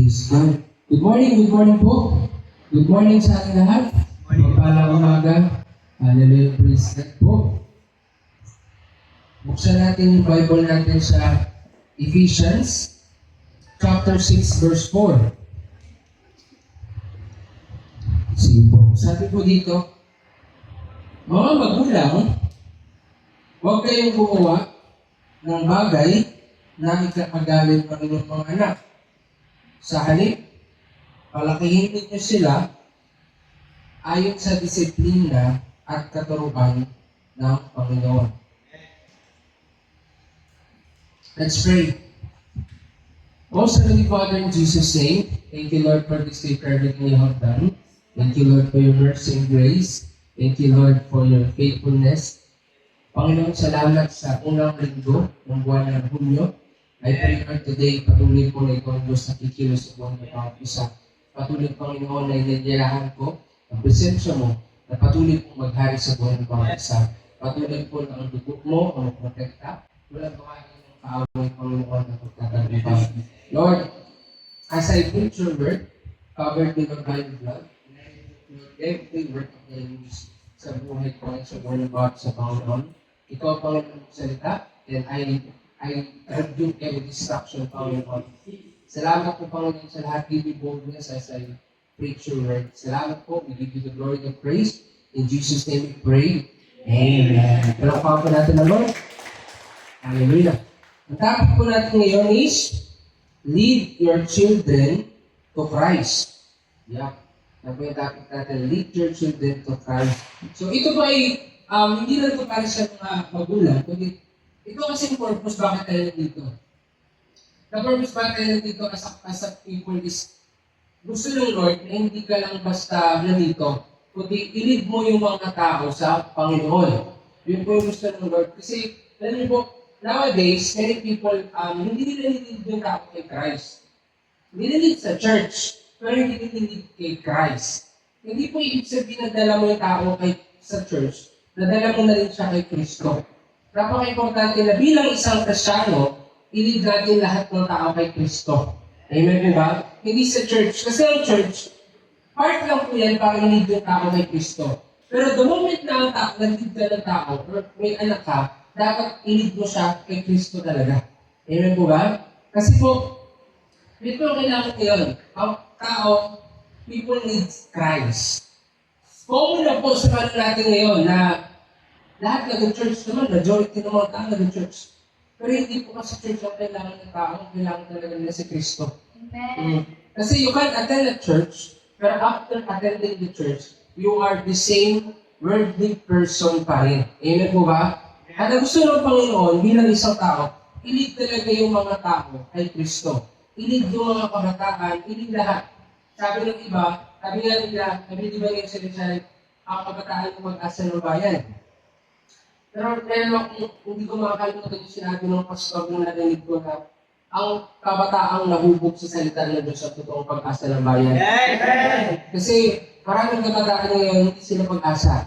Praise God. Good morning po. Good morning sa ating lahat. Magpalang umaga. Hallelujah, praise God po. Buksan natin yung Bible natin sa Ephesians chapter 6 verse 4. Sige po. Sabi po dito, mga magulang, huwag kayong gumawa ng bagay na ikakagalit ng inyong mga anak. Sa halip, palakihin ninyo sila ayon sa disiplina at katuruan ng Panginoon. Let's pray. Most Heavenly Father, in Jesus' name, thank you, Lord, for this day everything you have done. Thank you, Lord, for your mercy and grace. Thank you, Lord, for your faithfulness. Panginoon, salamat sa unang linggo ng buwan ng Hunyo. I pray, Lord, today, patuloy po na ikaw ang Diyos na kikilos sa buwan ng bawat isa. Patuloy, Panginoon, na inanyayahan ko ang presensya mo na patuloy pong maghari sa buwan ng bawat isa. Patuloy po na ang dugo mo ang magprotekta. Walang bahagi ng kaaway, Panginoon, na pagtatagpapag. Lord, as I preach your word, covered with your by blood, every word of the enemies sa buhay ko at sa buhay ng bawat sa Panginoon. Ikaw, Panginoon, salita, and I rebuke every distraction, Panginoon. Salamat po, Panginoon, sa lahat. Give me boldness as I preach your word. Salamat po. We give you the glory and praise. In Jesus' name we pray. Amen. Palakpakan po natin ang Lord. Hallelujah. Ang topic po natin ngayon is lead your children to Christ. Yeah. Yan po yung topic natin. Lead your children to Christ. So ito po ay hindi lang ito para sa mga magulang, kundi ito kasi yung purpose bakit tayo nandito. The purpose bakit tayo nandito as a people is gusto ng Lord na hindi ka lang basta nandito, kundi i-lead mo yung mga tao sa Panginoon. Yun po yung gusto ng Lord. Kasi, alam niyo po, nowadays, many people, hindi nila nilid yung tao kay Christ. Nilid sa church, pero hindi nilid kay Christ. Hindi po ibig sabihin na dala mo yung tao sa church, nadala mo na rin siya kay Kristo. Napaka-importante na bilang isang Kristyano, i-lead natin lahat ng tao kay Kristo. Amen, diba? Hindi sa church. Kasi ang church, part lang po yan para i-lead yung tao kay Kristo. Pero the moment na ang tao, nag-lead ka ng tao, or may anak ka, dapat i-lead mo siya kay Kristo talaga. Amen po ba? Kasi po, dito ang kailangan ngayon. Ang tao, people need Christ. Common na po sa kanila natin ngayon na lahat nag-church naman, majority ng mga tao nag-church. Pero hindi po kasi church ang kailangan ng tao, kailangan talaga nila si Kristo. Amen. Kasi you can attend a church, pero after attending the church, you are the same worldly person pa rin. Amen po ba? At ang gusto ng Panginoon, bilang isang tao, i-lead talaga yung mga tao kay Kristo. I-lead yung mga kabataan, i-lead lahat. Sabi ng iba, sabi nga nila, sabi di ba yung sinasabi, ang kabataan ng mag-asa ng bayan. Pero hindi ko makakalimutan yung sinabi ng pastor nung narinig ko na ang kabataang nahubog sa salita ng Diyos sa totoong pag-asa ng bayan. Kasi maraming kabataan ngayon, hindi sila pag-asa.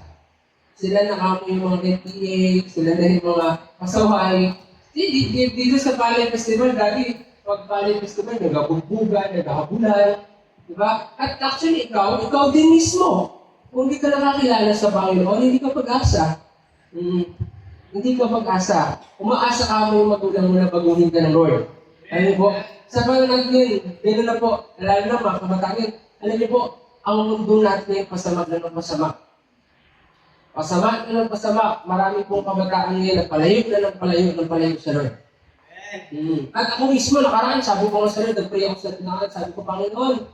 Sila nakamo yung mga NPA, sila na yung mga pasaway. Dito sa Palay Festival, dati pag Palay Festival, nagabugbugan, naghahabulan. Diba? At actually, ikaw din mismo. Kung hindi ka nakakilala sa Panginoon, hindi ka pag-asa. Hindi ka pag-asa. Umaasa ka mo yung magulang mo na baguhin ka ng Lord. Alam niyo po, sa pangalan ngayon, gano'n na po, lalo na mga kabataan, alam niyo po, ang mundo natin ngayon, pasama na ng pasama. Pasama na ng pasama. Marami pong kabataan ngayon, nagpalayo sa Lord. At ako mismo, nakaraan, sabi ko nga sa Lord, nagpray ako sa tinangan, sabi ko, Panginoon,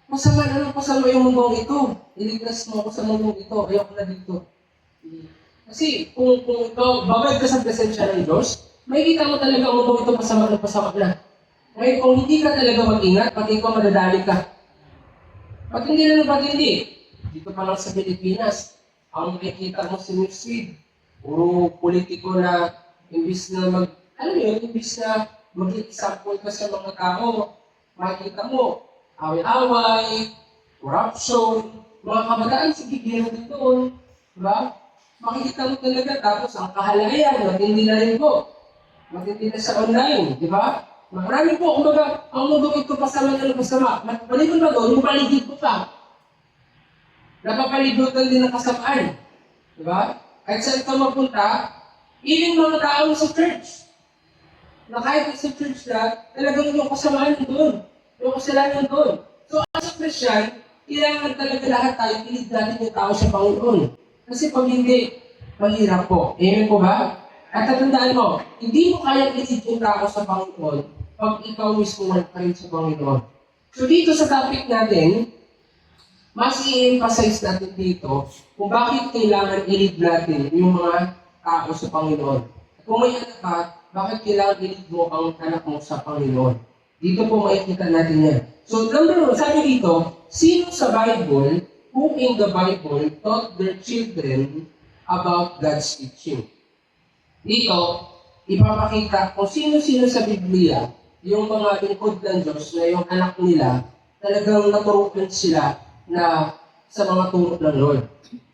pasama na ng pasama yung mundong ito. Iligtas mo ako sa mundong ito. Ayoko na dito. Kasi kung ikaw, babad ka sa presensya ng Diyos, makikita mo talaga ang mundo ito pasama na. Ngayon, kung hindi ka talaga mag-ingat, pati ikaw madadali ka. Pati hindi na napag-hindi. Dito pa lang sa Pilipinas, ang makikita mo si Newsfeed, puro politiko na imbis na mag-example ka sa mga tao, makikita mo, away-away, corruption, mga kabataan, sige, gano'n din doon. Diba? Makikita mo talaga, tapos ang kahalagayan, matindi na rin po. Matindi na sa online, di ba? Marami po, kumbaga, ang mundo ito pasama na pasama. Maliban ba doon, paligid ko pa. Napapalibutan din ng kasamaan. Di ba? Kahit saan ka mapunta, even mga tao sa church. Na kahit sa church na, talagang yung kasamaan doon. Yung kasalanan doon. So, as a Christian, kailangan talaga lahat tayo, pilit natin yung tao sa Panginoon. Kasi pag hindi, mahirap po. Amen po ba? At tatandaan mo, hindi mo kaya pilit yung tao sa Panginoon pag ikaw mismo pa rin sa Panginoon. So dito sa topic natin, mas i-emphasize natin dito kung bakit kailangan i-lead natin yung mga tao sa Panginoon. At kung may anak ka, bakit kailangan i-lead mo ang anak mo sa Panginoon. Dito po makikita natin yan. So number one, sabi dito, sino sa Bible, who in the Bible taught their children about God's teaching? Dito, ipapakita kung sino-sino sa Biblia, yung mga lingkod ng Diyos na yung anak nila, talagang naturukan sila na sa mga turo ng Lord.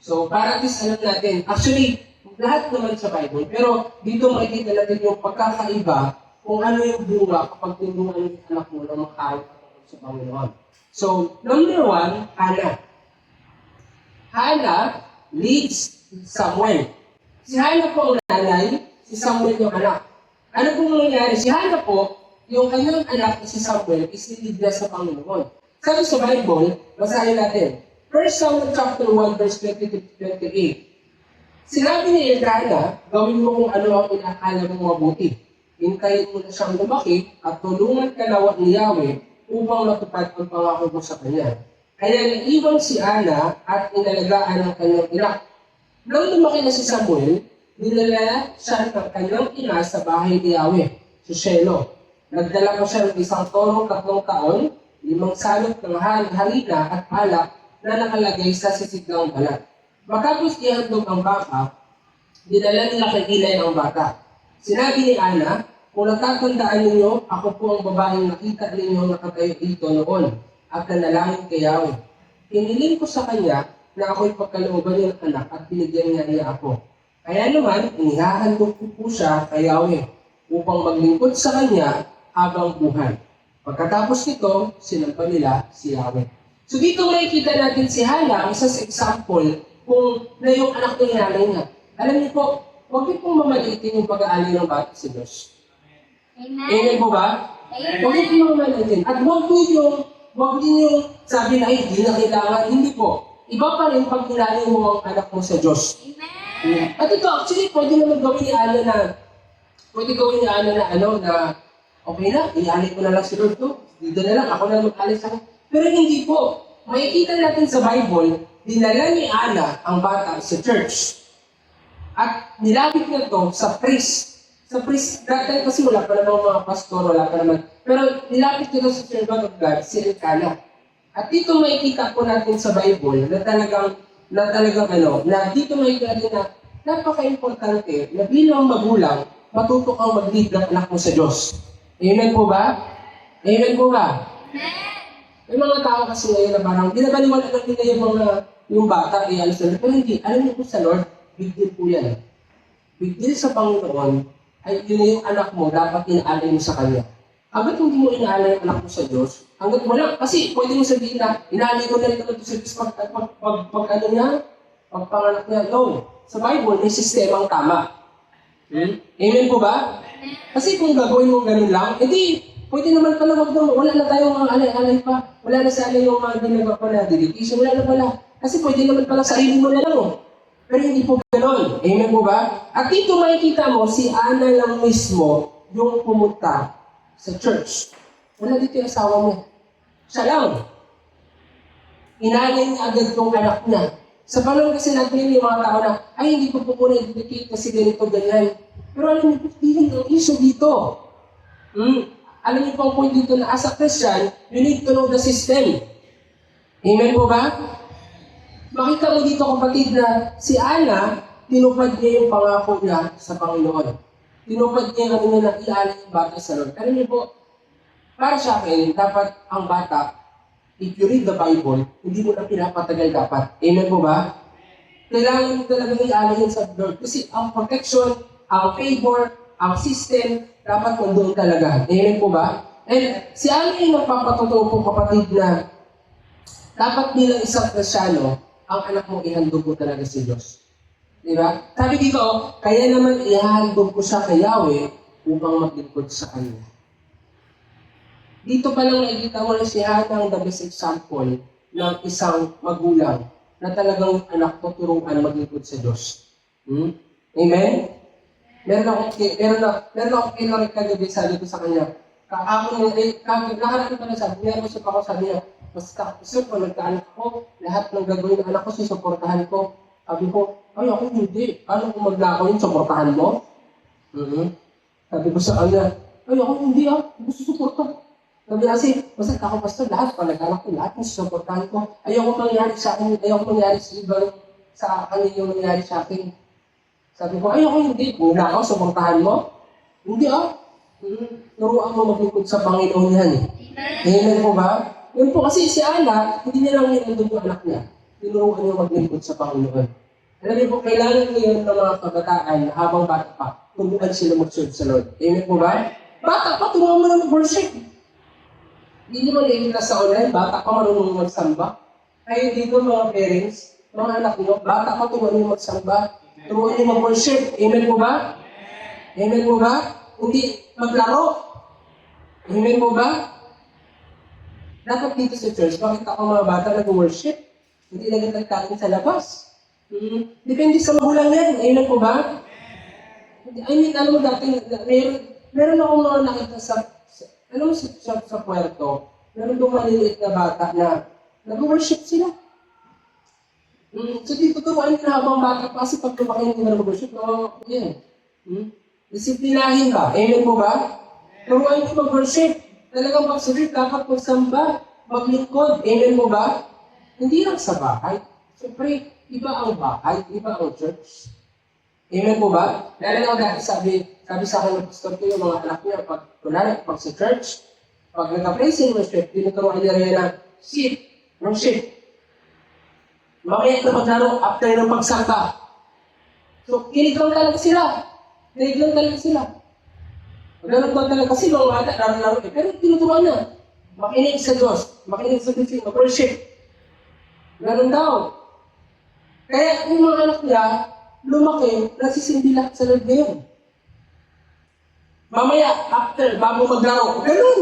So, para at least alam natin, actually, lahat naman sa Bible, pero dito makikita natin yung pagkakaiba kung ano yung bunga kapag tinuruan yung anak mo ng makahawag sa Panginoon. So, number one, Hannah. Hannah leads Samuel. Si Hannah po ang nanay, si Samuel yung anak. Ano pong nangyari? Si Hannah po, yung kanyang anak na si Samuel is nilid na sa Panginoon. Sabi sa Bible, basahin natin. 1 Samuel chapter 1, verse 20-28. Sinabi ni Elkanah, gawin mo kung ano ang inakala mong mabuti. Hintayin mo na siyang lumaki at tulungan ka nawa ni Yahweh upang matupad ang pangako mo sa kanya. Kaya naiwan si Ana at inalagaan ng kanyang ina. Nang lumaki na si Samuel, dinala siya ng kanyang ina sa bahay ni Yahweh, sa Shiloh. Nagdala pa siya ng isang torong 3 taon, 5 salot ng harina at alak na nakalagay sa sisiglang balat. Matapos ihandog ang baka, dinala nila kay Eli ang bata. Sinabi ni Ana, kung natatandaan ninyo, ako po ang babaeng nakita ninyo nakatayo dito noon at nanalangin kay Yahweh. Hiniling ko sa kanya na ako'y pagkalooban ng anak at binigyan niya ako. Kaya naman, inihahandog ko po siya kay Yahweh upang maglingkod sa kanya habang buhay. Pagkatapos nito, sinampa nila si Yahweh. So dito makikita natin si Hannah, isa sa example kung na yung anak ng nanay niya. Alam niyo po, huwag niyo pong mamalitin yung pag-aalay ng bata sa Diyos. Amen. Amen po ba? Amen. Huwag niyo pong mamalitin. At huwag din yung sabi na, ay, hindi na kailangan. Hindi po. Iba pa rin pag inalay mo ang anak mo sa Diyos. Amen. At ito, actually, pwede naman gawin ni Ana na, okay na, ialay ko na lang si Lord to. Dito na lang, ako na mag-alay sa akin. Pero hindi po. Makikita natin sa Bible, dinala ni Ana ang bata sa church. At nilapit niya to sa priest. Sa priest, dati kasi wala pa naman mga pastor, wala pa naman. Pero nilapit niya to sa servant of God, si Elkanah. At dito makikita po natin sa Bible na dito makikita natin na napaka-importante na bilang magulang, matuto kang mag-lead ng anak mo sa Diyos. Amen po ba? Amen po ba? May mga tao kasi ngayon na parang ginagaliwan na nila yung bata, alis na. Pero hindi, alam niyo po sa Lord, big deal po yan. Big deal sa Panginoon, ay yun na yung anak mo, dapat inaalay mo sa Kanya. Hanggat hindi mo inaalay ang anak mo sa Diyos, hanggat wala, kasi pwede mo sabihin na, inaalay ko na rin naman sa Diyos pagpanganak niya. No. Sa Bible, may sistemang tama. Amen po ba? Kasi kung gagawin mo ganun lang, edi, pwede naman pala wala na tayong mga alay-alay pa. Wala na sana yung mga ginagawa pa na dedication. Wala na pala. Kasi pwede naman pala sarili mo na lang. Pero hindi po ganun. Amen po ba? At dito makikita mo, si Ana lang mismo yung pumunta sa church. Wala dito yung asawa mo. Siya lang. Inalay niya agad yung anak niya. Sa panahon kasi natin yung mga tao na, ay hindi ko po muna i-dedicate kasi ganito, ganyan. Pero alam niyo po, feeling ang issue dito. Alam niyo po ang point dito na as a Christian, you need to know the system. Amen po ba? Makita mo dito kapatid na si Ana, tinupad niya yung pangako niya sa Panginoon. Tinupad niya ang na ialay yung bata sa Lord. Alam niyo po, para sa akin, dapat ang bata, if you read the Bible, hindi mo na pinapatagal dapat. Amen po ba? Kailangan mo talaga ialay sa Lord. Kasi ang protection, ang favor, ang system, dapat nandoon talaga. Amen po ba? And si Ana yung nagpapatotoo po kapatid na dapat bilang isang Kristyano, ang anak mo ihandog mo talaga si Diyos. Di ba? Sabi dito, kaya naman ihahandog ko siya kay Yahweh upang maglingkod sa Kanya. Dito pa lang nakikita mo na si Hana ang the best example ng isang magulang na talagang anak ko turuan maglingkod sa Diyos. Amen? Meron akong kinarik kagabi, sabi ko sa kanya, nakaraan pa na sabi niya, sabi niya, basta gusto ko, nagkaanak ko, lahat ng gagawin ng anak ko, susuportahan ko. Sabi ko, ay ako hindi. Paano kung maglako yun, suportahan mo? Sabi ko sa kanya, ay ako hindi gusto suportahan. Sabi kasi, basta ako basta lahat, pag nag-anak ko, lahat ng susuportahan ko. Ayoko mangyari sa akin, ayoko mangyari sa ibang, sa akin yung nangyari sa akin. Sabi ko, ayoko hindi. Muna ako, suportahan mo? Hindi Turuan mo maglingkod sa Panginoon yan eh. Amen po ba? Yun po kasi si Ana, hindi niya lang hinandog yung anak niya. Tinuruan niya maglingkod sa Panginoon. Alam niyo po, kailangan ngayon ng mga kabataan na habang bata pa, turuan sila mag-serve sa Lord. Amen po ba? Bata pa, turuan mo na mag-worship. Hindi naman nakikita sa online, bata pa marunong magsamba. Kayo dito mga parents, mga anak niyo, bata pa turuan niyo magsamba. Turuan niyo mag-worship. Amen po ba? Amen po ba? Hindi maglaro. Amen po ba? Dapat dito sa church, bakit ako mga bata nag-worship? Hindi nagtatagkain sa labas. Depende sa magulang yan. Amen po ba? I mean, alam mo dati, meron akong mga nakita sa Puerto, meron doon maliliit na bata na nag-worship sila. So dito turuan nila habang bata pa kasi pag lumaki hindi na mag-worship, yan. Disiplinahin ka. Amen po ba? Turuan nyo mag-worship. Talagang mag-worship, dapat magsamba, maglingkod. Amen po ba? Hindi lang sa bahay. Siyempre, iba ang bahay, iba ang church. Amen po ba? Lalo na dati sabi sa akin ng pastor ko yung mga anak niya, pag sa church, pag nag-praise and worship, tinuturuan niya rin na worship. Mamaya na maglaro after ng pagsamba. So, kinig lang talaga sila. Ganun ba talaga kasi mga bata, laro-laro eh. Pero tinuturuan na. Makinig sa Diyos. Makinig sa Diyos. Mag-worship. Ganun daw. Kaya yung mga anak niya, lumaki, nagsisindi lahat sa Lord ngayon. Mamaya, after, bago maglaro, ganun.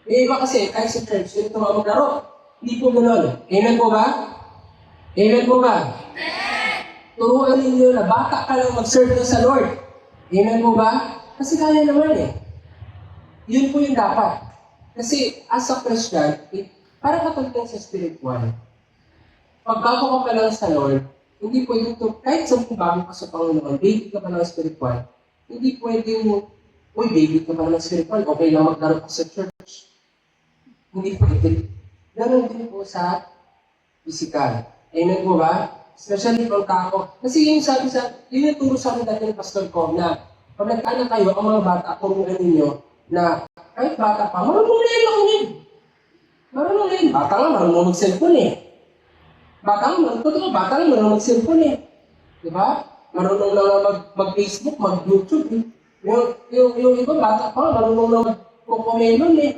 Iba kasi, kahit sa church, yung turuan maglaro. Hindi po ganun. Amen po ba? Amen po ba? Turuan ninyo na bata ka lang mag-serve na sa Lord. Amen po ba? Kasi kaya naman eh. Yun po yung dapat. Kasi as a Christian, para katulad sa spiritual, pag bago ka pa lang sa Lord, hindi pwedeng kahit sa bago ka sa Panginoon, baby ka pa lang spiritual, hindi pwedeng, baby ka pa lang spiritual, okay lang maglaro ka sa church. Hindi pwede. Ganon din po sa physical. Amen po ba? Especially pag ako. Kasi yun yung turo sa akin dati ng pastor ko na pag nagkaanak kayo, ang mga bata, turuan ninyo na kahit bata pa, marunong na yun ako yun. Marunong na yun. Bata nga, marunong mag-cellphone eh. Bata nga, marunong mag-cellphone eh. Diba? Marunong na mag-Facebook, mag-YouTube eh. Yung iba, bata pa, marunong na mag-kukumelon eh.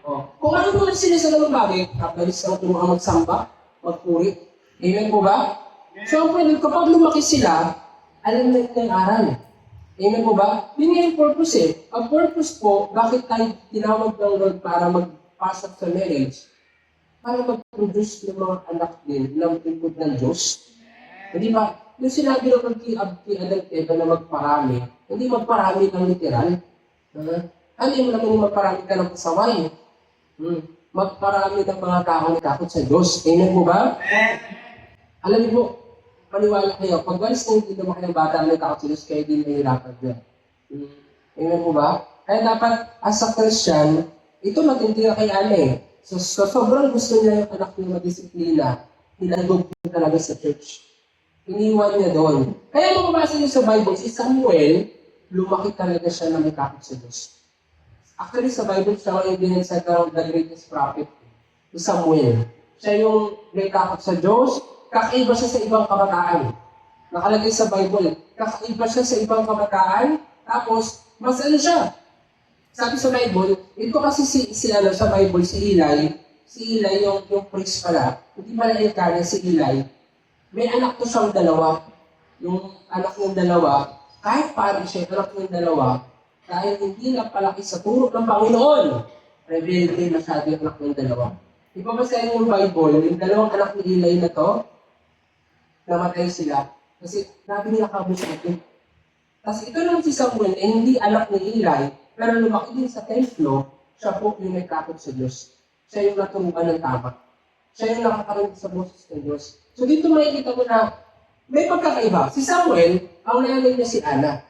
Kung ano naman sila sa ganung bagay, kapalis lang turuan magsamba, magpuri. Amen po ba? So, kapag lumaki sila, alam na yung aral. Amen po ba? Yun yung purpose eh. Ang purpose po, bakit tayo tinawag ng Lord para magpasok sa marriage? Para mag-produce ng mga anak din ng lingkod ng Diyos. Hindi ba? Yung sinabi ng kay Adan Eva na magparami, hindi magparami ng literal. Ano mo naman yung magparami ka ng pasaway? Magparami ng mga tao na takot sa Diyos. Amen po ba? Alam niyo po, paniwala kayo, pag once na hindi naman kayong bata na takot sa Diyos, kayo din nahihirapan dyan. Amen po ba? Kaya dapat, as a Christian, ito matindi na kay Ana eh. So sobrang gusto niya yung anak niya madisiplina, hinagog niya talaga sa church. Iniwan niya doon. Kaya mababasa niyo sa Bible, si Samuel, lumaki talaga siya na may takot sa Diyos. Actually, sa Bible, siya yung dinensag ng the greatest prophet, si Samuel. Siya yung may takot sa Diyos, kakaiba siya sa ibang kabataan. Nakalagay sa Bible, kakaiba siya sa ibang kabataan, Tapos, mas ano siya? Sabi sa Bible, ito kasi sa Bible, si Eli yung priest pala, hindi pala Elkanah, si Eli, may anak to siyang dalawa. Yung anak ng dalawa, kahit parang siya, anak ng dalawa, dahil hindi napalaki sa turo ng Panginoon, rebelde masyado yung anak ng dalawa. Ipabasahin yung Bible, yung dalawang anak ni Eli na to, namatay sila. Kasi grabe nila kabusatin. Tapos ito naman si Samuel, hindi anak ni Eli, pero lumaki din sa templo, siya po yung may takot sa Diyos. Siya yung naturuan ng tama. Siya yung nakakarinig sa boses ng Diyos. So dito makikita mo na may pagkakaiba. Si Samuel, ang nanay niya si Ana.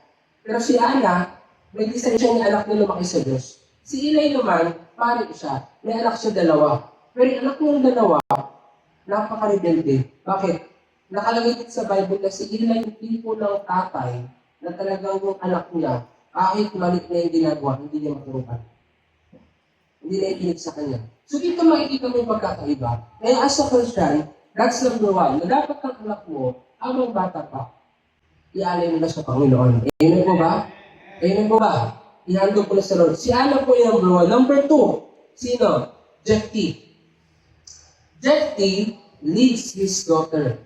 Pero si Ana, may disensya niya anak na lumaki sa Diyos. Si Eli naman, pare siya. May anak siya dalawa. Pero yung anak niyang dalawa, napaka-rebelde. Bakit? Nakalagay dito sa Bible na si Eli yung tipo ng tatay na talagang yung anak niya, kahit mali na yung ginagawa, hindi niya maturukan. Hindi na ikinig sa kanya. So dito makikita mo yung pagkakaiba. Kaya as a Christian, that's number one, na dapat kang anak mo, habang bata pa, ialay mo na sa Panginoon. Amen po ba? Amen po ba? Ihando po na sa Lord. Si Ana po yung number one. Number two, sino? Jephthah. Jephthah leads his daughter.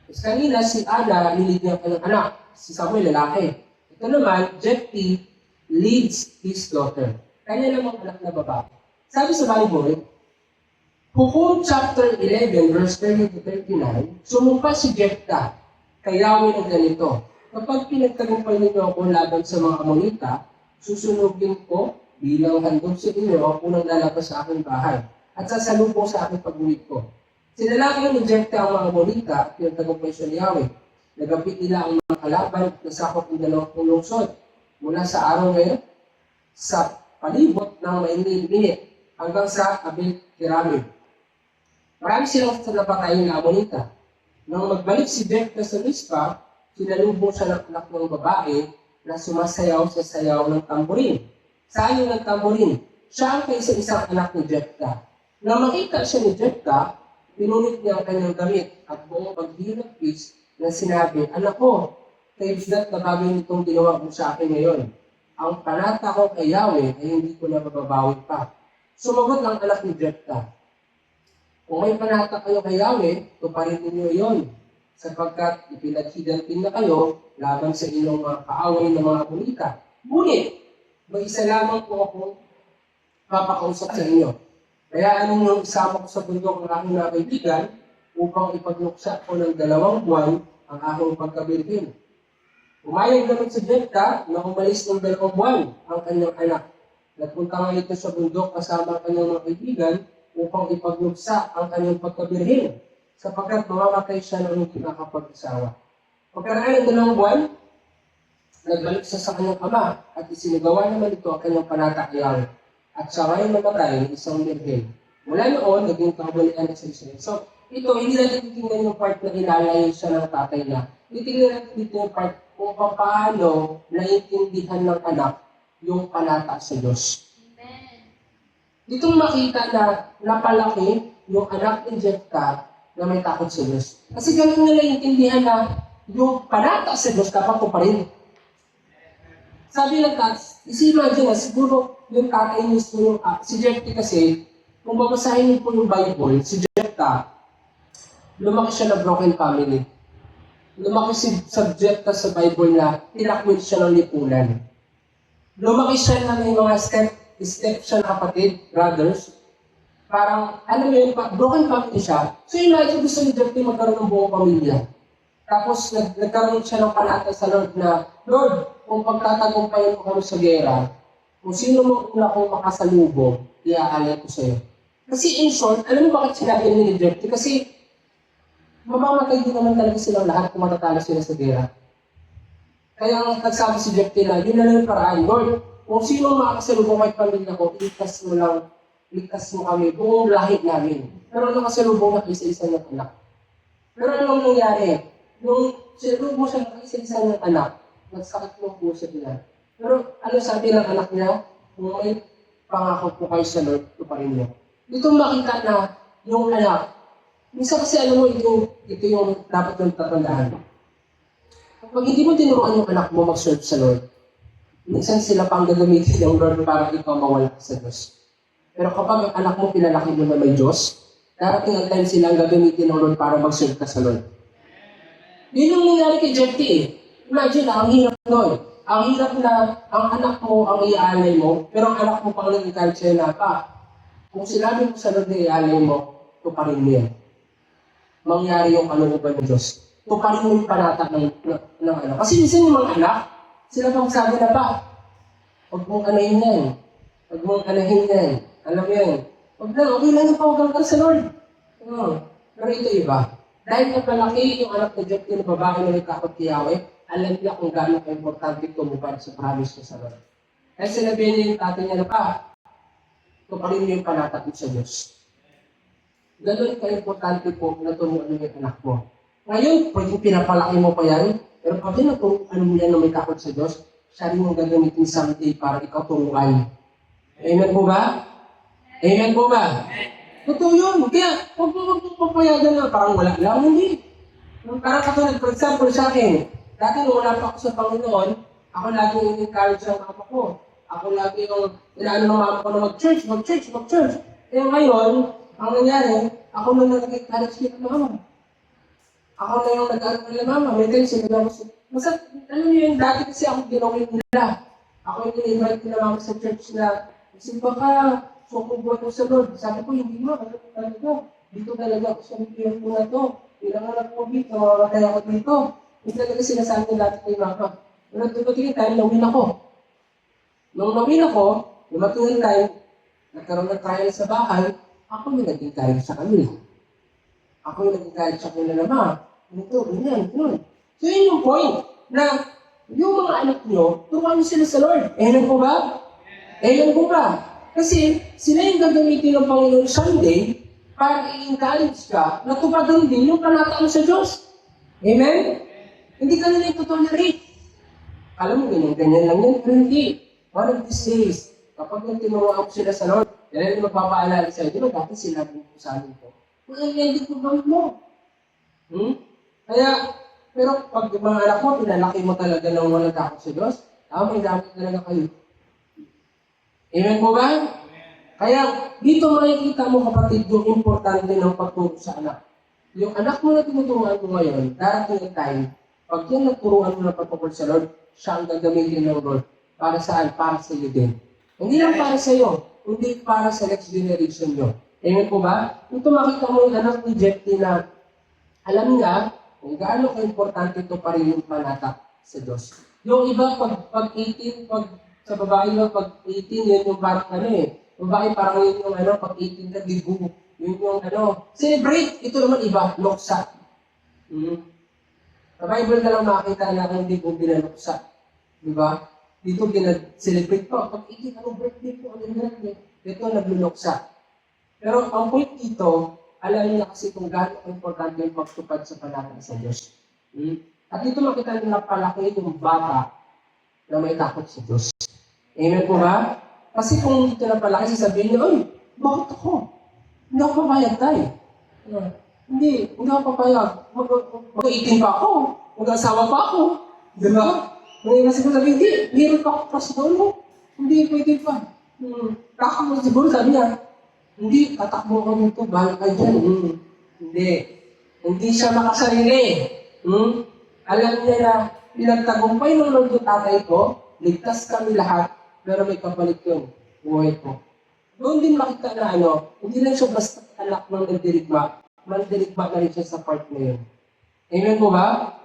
Kasi kanina, si Ana, nilid niya ang kanyang anak. Si Samuel, lalaki. Ito naman, Jephthah leads his daughter. Kanya namang anak na babae. Sabi sa Bible, Hukom chapter 11, verse 30 to 39, sumumpa si Jephthah kay Yahweh ng ganito, kapag pinagtagumpay ninyo ako laban sa mga Amonita, susunugin ko bilang handog sa inyo ang unang lalabas sa aking bahay at sasalubong sa aking pag-uwi ko. Sinalaki ni Jephthah ang mga Amonita at pinagtagumpay siya ni Yahweh. Nagapit nila ang mga kalaban at nasakop ng 20 lungsod mula sa araw ngayon sa palibot ng mainit hanggang sa Abel-Keramim. Marami silang napatayin na Amonita. Nang magbalik si Jephthah sa Mispa, sinalubong siya ng anak ng babae na sumasayaw sa sayaw ng tamborin. Sayaw ng tamborin, siya ang kaisa-isang anak ni Jephthah. Nang makita siya ni Jephthah, pinunit niya ang kanyang damit at buong paghihirapis na sinabi, Anak ko, kay bigat na bagay nitong ginawa mo sa akin ngayon. Ang panata ko kay Yahweh ay hindi ko na mababawi pa. Sumagot ang anak ni Jephthah, kung may panata kayo kay Yahweh, tuparin ninyo iyon, sapagkat ipinaghigantin na kayo laban sa inyong mga kaaway ng mga Amonita. Ngunit, may isa lamang po ako papakausap sa inyo. Kaya anong isama ko sa bundok ng aking mga kaibigan upang ipagluksa ko ng 2 buwan ang aking pagkabirhin. Umayag naman si Jephthah na umalis ng 2 buwan ang kanyang anak. Nagpunta nga ito sa bundok kasama ang kanyang mga kaibigan upang ipagluksa ang kanyang pagkabirhin, sapagkat mamamatay siya ng hindi nakapag-asawa. Pagkaraan ng 2 buwan, nagbalik siya sa kanyang ama at isinagawa naman ito ang kanyang panata kay Yahweh. At siya ngayon namatay ng isang birhen. Mula noon, naging kabalian sa Israel. So, ito, hindi natin titingnan yung part na inalayo siya ng tatay niya. Titingnan natin dito yung part kung paano naiintindihan ng anak yung panata sa Diyos. Dito makita na napalaki yung anak ni Jephthah na may takot sa Diyos. Kasi ganun nila intindihan na yung panata sa Diyos dapat ko pa rin. Sabi ng tats, isi-imagine na siguro yung tatay mismo yung si Jephthah kasi, kung babasahin niyo po yung Bible, si Jephthah, lumaki siya na broken family. Lumaki si Jephthah sa Bible na tinakwil siya ng lipunan. Lumaki siya na may mga step siya ng kapatid, brothers. Parang, alam mo yun, broken family siya. So imagine gusto ni Jephthah magkaroon ng buong pamilya. Tapos nagkaroon siya ng panata sa Lord na, Lord, kung pagtatagumpayan ko kami sa gera, kung sino mo una kong makasalubong, iaalay ko sa'yo. Kasi in short, alam mo bakit sinabi ni Jephthah? Kasi mamamatay din naman talaga silang lahat kung matatalo sila sa gera. Kaya ang nagsabi si Jephthah na, yun na lang yung paraan, Lord, kung sino makakasalubong kay pamilya ko, ligtas mo kami, buong lahi namin. Pero nakasalubong na isa-isa ng anak. Pero anong nangyari? Nung sinalubong siya ng isa-isa ng anak, nagsakit ng puso nila. Pero ano sabi ng anak niya? Kung may pangako po kayo sa Lord, ito pa rin niyo. Dito makita na yung anak, minsan kasi alam mo, ito yung dapat yung tatandaan. Pag hindi mo tinuruan yung anak mo mag-serve sa Lord, minsan sila pang gagamitin ng Lord para ikaw mawala sa Diyos. Pero kapag ang anak mo pinalaki mo na may Diyos, darating ang time sila ang gagamitin ng Lord para mag-serve ka sa Lord. Yun yung nangyari kay Jeffy eh. Imagine, ang hirap nun. Ang hirap na ang anak mo ang iaalay mo, pero ang anak mo pang nag-encourage sa'yo na pa. Kung sinabi mo sa Lord na iaalay mo, tuparin mo yan. Mangyari yung kalooban ng Diyos. Tuparin mo yung panata ng anak. Kasi minsan yung mga anak, sila pang sabi na pa, huwag mong anahin yan. Huwag mong anahin yan. Alam mo yan. Huwag na, okay lang yung pawagan ka sa Lord. Pero ito iba. Dahil napalaki yung anak na Jeffy na babae na nagkakot kay Yahweh, alam niya kung gaano ka-importante tumupad sa promise ko sa Lord. Kaya sinabihan niya yung tatay niya na pa, tuparin niyo yung panata ko sa Diyos. Ganun ka-importante po na tumuan yung anak mo. Ngayon, pwedeng pinapalaki mo pa yan, pero pag yun ano mo yan na may takot sa Diyos, siya rin yung gagamitin someday para ikaw turuan. Amen po ba? Amen po ba? Totoo yun. Kaya, huwag mo papayagan na parang wala lang. Hindi. Parang katulad, for example, sa akin, dati nung wala pa ako sa Panginoon, ako lagi yung encourage ng mama ko. Ako lagi yung inaano ng mama ko na mag-church. Kaya ngayon, ang nangyari, ako na nag-encourage kita mama. Ako na yung nag-ano nila mama. May time sila lang ako. Basta, alam niyo yun, dati kasi ako ginawin nila. Ako yung in-invite nila mama sa church na, simba ka, so kung buwan ko sa Lord. Sabi ko, hindi mo, ano talaga? Dito talaga ako sa piyan ko na to. Ilang anak ko dito, mamamatay ako dito. Hindi talaga sinasabi ng dati kay mama. Pero dumating yung time, nawin ako. Nung nawin ako, dumating yung time, nagkaroon ng trial sa bahay, ako yung nag-encourage sa kanila. Ako yung nag-encourage sa kanila na, ma, ito, ganyan. So yun yung point, na yung mga anak nyo, turuan nyo sila sa Lord. Amen po ba? Amen po ba? Kasi sila yung gagamitin ng Panginoon someday para i-encourage ka na tupadan din yung panataan sa Diyos. Amen? Hindi ka nila ito-tolerate. Alam mo, ganyan lang yan, pero hindi. One of these days, kapag nagtinuruan ko sila sa Lord, yan yung magpapaalala sa'yo, di ba dati sinabi ko sa amin ko, kung ang hindi ko bang mo. Kaya, pero pag mga anak mo, pinalaki mo talaga ng walang takot sa Diyos, may dapat talaga kayo. Amen po ba? Kaya dito makikita mo kapatid yung importante ng pagturo sa anak. Yung anak mo na tinuturuan mo ngayon, darating ang time, pag yan nagturuan mo ng pagtungkol sa Lord, siya ang gagamitin ng Lord. Para saan? Para sa iyo din. Hindi lang para sa iyo, hindi para sa next generation nyo. Amen po ba? Ito makita mo yung anak ni Jeffy na alam niya kung gaano ka-importante ito pa rin yung panata sa Diyos. Yung iba, pag 18, sa babae lang, pag 18, yun yung parang babae parang yun yung pag 18 na ligo. Yun yung celebrate. Ito naman iba, loksa. Sa Bible ka lang makakita na kung ligo binaloksa. Diba? Dito celebrate pa. Pag 18, birthday ko, ito nagluloksa. Pero ang point dito, alam niya kasi kung gaano importante yung pagtupad sa panata sa Diyos. At dito makita nila palaki yung bata na may takot sa Diyos. Amen po ba? Kasi kung dito na palaki, sasabihin niya, ay, bakit ako? Hindi ako papayag tayo. Hindi ako papayag. Mag-18 pa ako. Mag-asawa pa ako. Diba? Ngayon kasi kung sabihin, hindi, meron pa ako pastor. Hindi, pwede pa. Takbo siguro, sabi niya, hindi, tatakbo ka dito, bahala ka dyan. Hindi. Hindi siya makasarili. Alam niya na pinagtagumpay ng Lord yung tatay ko, ligtas kami lahat, pero may kapalit yung buhay ko. Doon din makita na hindi lang siya basta anak ng nandirigma, mandirigma na rin siya sa part na yun. Amen po ba?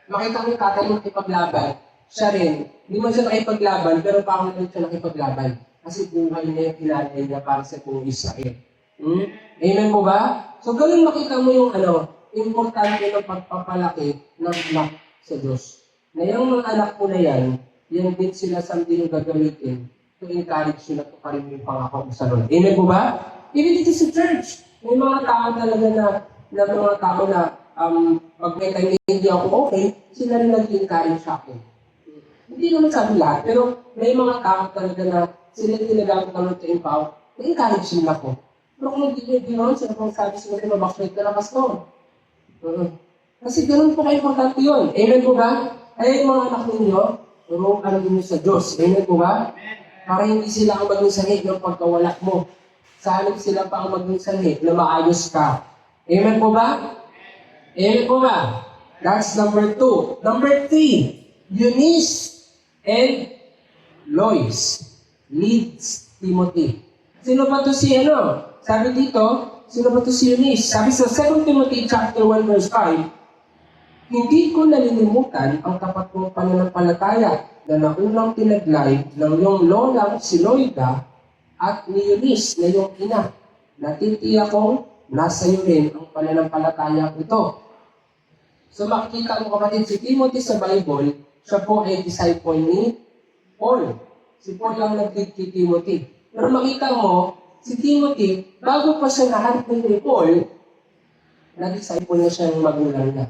Makita mo yung tatay mo nakipaglaban, siya rin, hindi man siya nakipaglaban, pero paano rin siya nakipaglaban? Kasi buhay niya yung kinalay niya para sa buong Israel. Amen po ba? So, ganun makita mo yung importante ng pagpapalaki ng anak sa Diyos. Na yung mga anak mo na yan din sila sa hindi yung gagamitin to encourage you na tuparin yung pangako mo sa Lord. Amen po ba? Even dito sa church, may mga tao talaga na mga tao na pag may time hindi ako okay, sila rin nag-encourage sa akin. Hindi naman sabi lahat, pero may mga tao talaga na sila tinagamit ng Lord to empower, na-encourage nila ako. Pero kung hindi naman, sila pang sabi sila na mabakit ka na pastor. Kasi ganun po kayo importante yun. Amen po ba? Kaya yung mga anak ninyo, turuan ninyo sa Diyos. Amen po ba? Para hindi sila ang maging sanhi ng pagkawala mo. Sa halip sila pa ang maging sanhi na maayos ka. Amen po ba? Amen po ba? That's number 2. Number 3, Eunice and Lois leads Timothy. Sino ba to si ano? Sabi dito, sino ba to si Eunice? Sabi sa 2 Timothy chapter 1 verse 5, hindi ko nalilimutan ang tapat mong pananampalataya na naunang tinaglay ng iyong lolang si Loida at ni Eunice na iyong ina. Natitiyak kong nasa iyo rin ang pananampalataya ito. So makikita mo kapatid, si Timothy sa Bible, siya po ay disciple ni Paul. Si Paul lang nag-lead kay Timothy. Pero makita mo, si Timothy, bago pa siya nahanap ni Paul, na-disciple na siya ng magulang niya.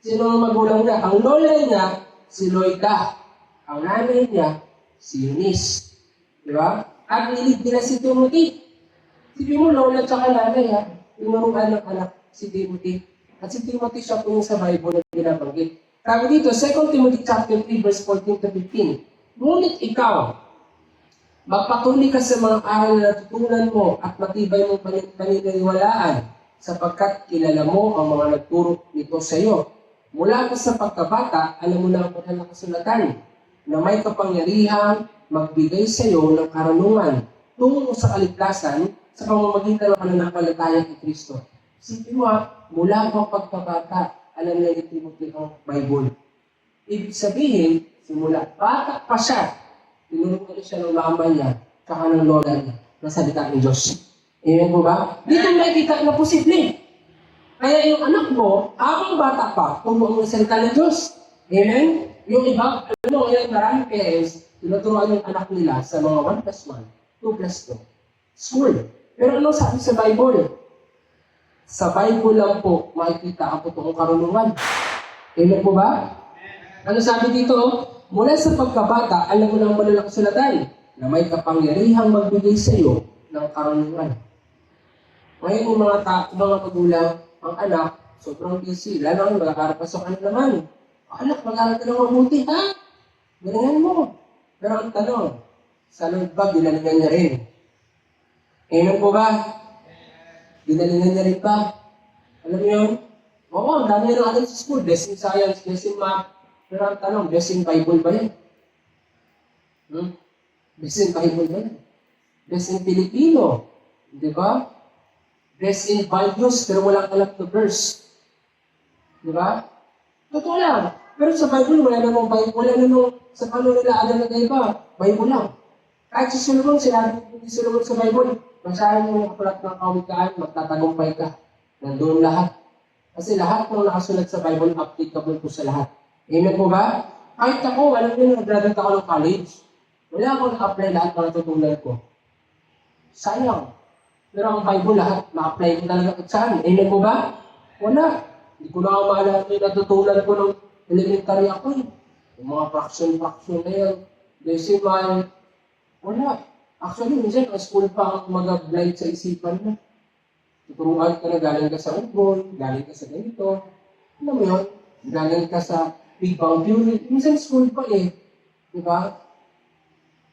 Sino ang magulang niya? Ang lola niya, si Loida. Ang nanay niya, si Eunice. Di ba? At nilid nila si Timothy. Sige mo, lola at nanay ha. Tinuruan ng anak si Timothy. At si Timothy siya po yung sa Bible na binabanggit. Sabi dito, 2 Timothy chapter 3, verse 14 to 15. Ngunit ikaw, magpatuloy ka sa mga aral na natutunan mo at matibay mong paniniwalaan sapagkat kilala mo ang mga nagturo nito sa iyo. Mula pa sa pagkabata, alam mo na ang banal na kasulatan na may kapangyarihang magbigay sa iyo ng karunungan tungo sa kaligtasan sa pamamagitan ng pananampalataya kay Kristo. Sipin mo, mula pa pagkabata, alam na ni Timothy ang Bible. Ibig sabihin, simula bata pa siya, tinuruan siya ng mama niya, kaka ng lola niya, na salita ng Diyos. Amen po ba? Dito makikita na posible. Kaya yung anak mo, habang bata pa, tumuruan mo ng salita ng Diyos. Amen? Yung iba, alam mo, ngayon maraming parents, tinuturuan yung anak nila sa mga 1+1, 2+2, school. Pero ano sabi sa Bible? Sa Bible lang po, makikita ang totoong karunungan. Amen po ba? Ano sabi dito? Mula sa pagkabata, alam mo ng banal na kasulatan na may kapangyarihang magbigay sa iyo ng karunungan. Ngayon yung mga magulang, ang anak, sobrang busy. Lalo ngayon, magkakarapasok na naman. Anak, mag-aaral ka ng mabuti, ha? Galingan mo. Pero ang tanong, sa Lord ba, ginalingan niya rin? Amen po ba? Ginalingan niya rin ba? Alam mo yun? Oo, ang dami na natin sa school. Blessing science, blessing math. Pero ang tanong, blessing Bible ba yan? Blessing Bible ba yan? Blessing Filipino. Di ba? Blessing values, pero walang alam na verse. Di ba? Totoo lang. Pero sa Bible, wala namang Bible. Wala namang sa paano nila alam na iba. Bible lang. Kahit si Solomon, sinabi ni Solomon sa Bible, basahin mo yung aklat ng kawikaan, magtatagumpay ka. Nandun lahat. Kasi lahat ng nakasulat sa Bible, applicable po sa lahat. Amen po ba? Kahit ako, alam niyo, nag-graduate ako ng college. Wala akong na-apply lahat ng natutunan ko. Sayang. Pero ang Bible lahat, na-apply ko talaga at saan. Amen po ba? Wala. Hindi ko na maalala yung natutunan ko ng elementary ako eh. Yung mga fraction na yan. Decimal. Wala. Actually, minsan, ang school pa ang mag-blind sa isipan mo. Tuturuan ka na galing ka sa football, galing ka sa ganito. Alam mo yun? Galing ka sa big bang theory. Minsan school pa eh. Diba?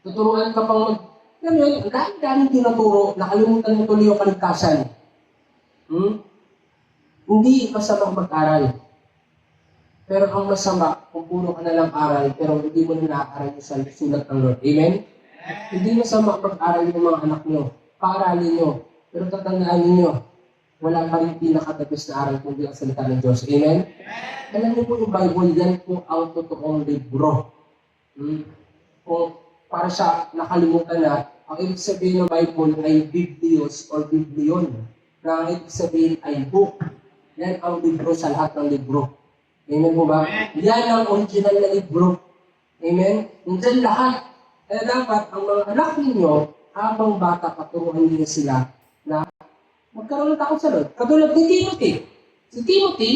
Tuturuan ka pang alam mo yun, ang daming tinaturo, nakalimutan mo tuloy yung kaligtasan. Hindi masama mag-aral. Pero ang masama, kung puro ka na lang aral, pero hindi mo na nakaaral yung sulat ng Lord. Amen? Hindi masama mag-aral yung mga anak nyo. Paaralin nyo. Pero tatandaan ninyo, wala pa rin pinakatapos na aral kundi ang salita ng Diyos. Amen? Alam niyo po yung Bible, yan po ang totoong libro. Kung para siya nakalimutan na, ang ibig sabihin ng Bible ay Biblios or Biblion. Na ang ibig sabihin ay book. Yan ang libro sa lahat ng libro. Amen po ba? Yan ang original na libro. Amen? Nandiyan lahat. Kaya dapat ang mga anak ninyo, habang bata, paturuan niyo sila na magkaroon ng takot sa Lord. Katulad ni Timothy. Si Timothy,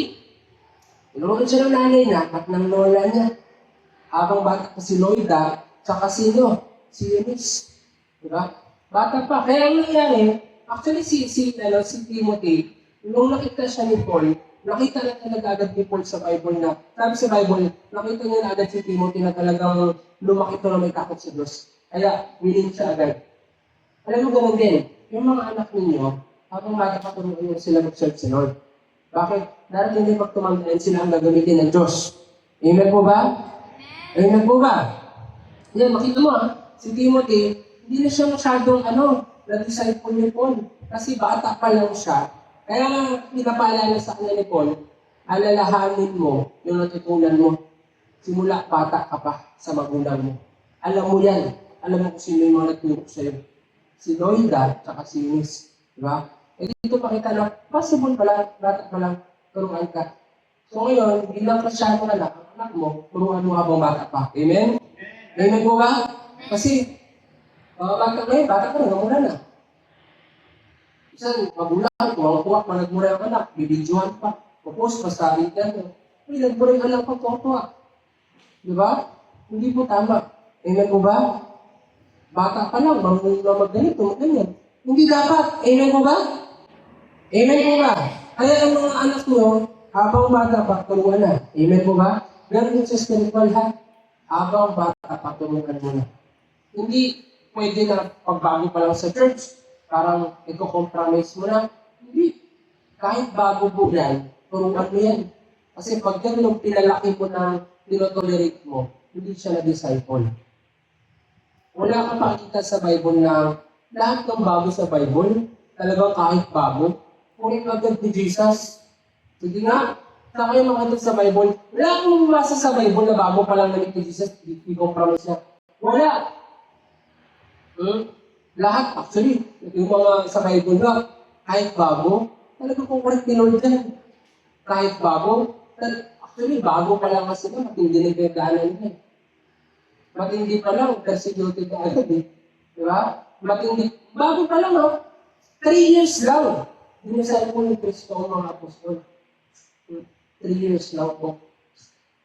tinuruan siya ng nanay niya at ng lola niya. Habang bata pa si Loida, tsaka sino? Si Eunice. Diba? Bata pa. Kaya ang nangyari, actually si Timothy, nung nakita siya ni Paul, Nakita na talaga agad ni Paul sa Bible na, sabi sa Bible, nakita niya na agad si Timothy na talagang lumaki ito na may takot sa Diyos. Kaya, willing siya agad. Alam mo ganun din, yung mga anak ninyo, habang bata pa turuan nyo sila mag-serve sa Lord. Bakit? Darating din pag tumanda sila ang gagamitin ng Diyos. Amen po ba? Amen po ba? Yan, makita mo si Timothy, hindi na siya masyadong na-disciple ni Paul. Kasi bata pa lang siya. Kaya pinapaalala sa kanya ni Paul, alalahanin mo yung natutunan mo. Simula bata ka pa sa magulang mo. Alam mo yan. Alam mo kung sino yung mga nagturo sa'yo. Si Loida, tsaka si Eunice. Diba? E dito pakita na, possible pala, bata pa lang, turuan ka. So ngayon, bilang Kristyano ka na, ang anak mo, turuan mo habang bata pa. Amen? Amen po ba? Kasi, bata ka na, namura na. Isang magulang, tuwang-tuwa, managmura yung anak, bibidyohan pa. Tapos, basta rin yan. Uy, nagmura yung anak pa, tuwang-tuwa. Diba? Hindi po tama. Amen po ba? Bata pa lang, marunong na magganito, magganyan. Hindi dapat. Amen po ba? Amen po ba? Kaya ang mga anak nyo, habang bata pa, turuan na. Amen po ba? Meron din sa spiritual ha. Habang bata pa, turuan mo na. Hindi pwede na pagbago pa lang sa church, parang iko-compromise mo na. Hindi. Kahit bago po yan, turuan mo yan. Kasi pag ganun pinalaki mo na tinotolerate mo, hindi siya na-disciple. Wala kang makikita sa Bible na lahat ng bago sa Bible, talagang kahit bago, kunin agad ni Jesus. Sige nga, sa kayo makita sa Bible, wala akong masa sa Bible na bago pa lang namit ni Jesus, i-compromise niya. Wala. Lahat, actually, yung mga sa Bible na, kahit bago, talagang kung correct ni Lord yan. Kahit bago, actually, bago pa lang kasi na, matindi na yung daanan nila. Matindi pa lang, persecuted ka agad eh. Diba? Matindi. Bago pa lang 3 years lang. Dinasal po ni Kristo ang mga apostol. 3 years lang po.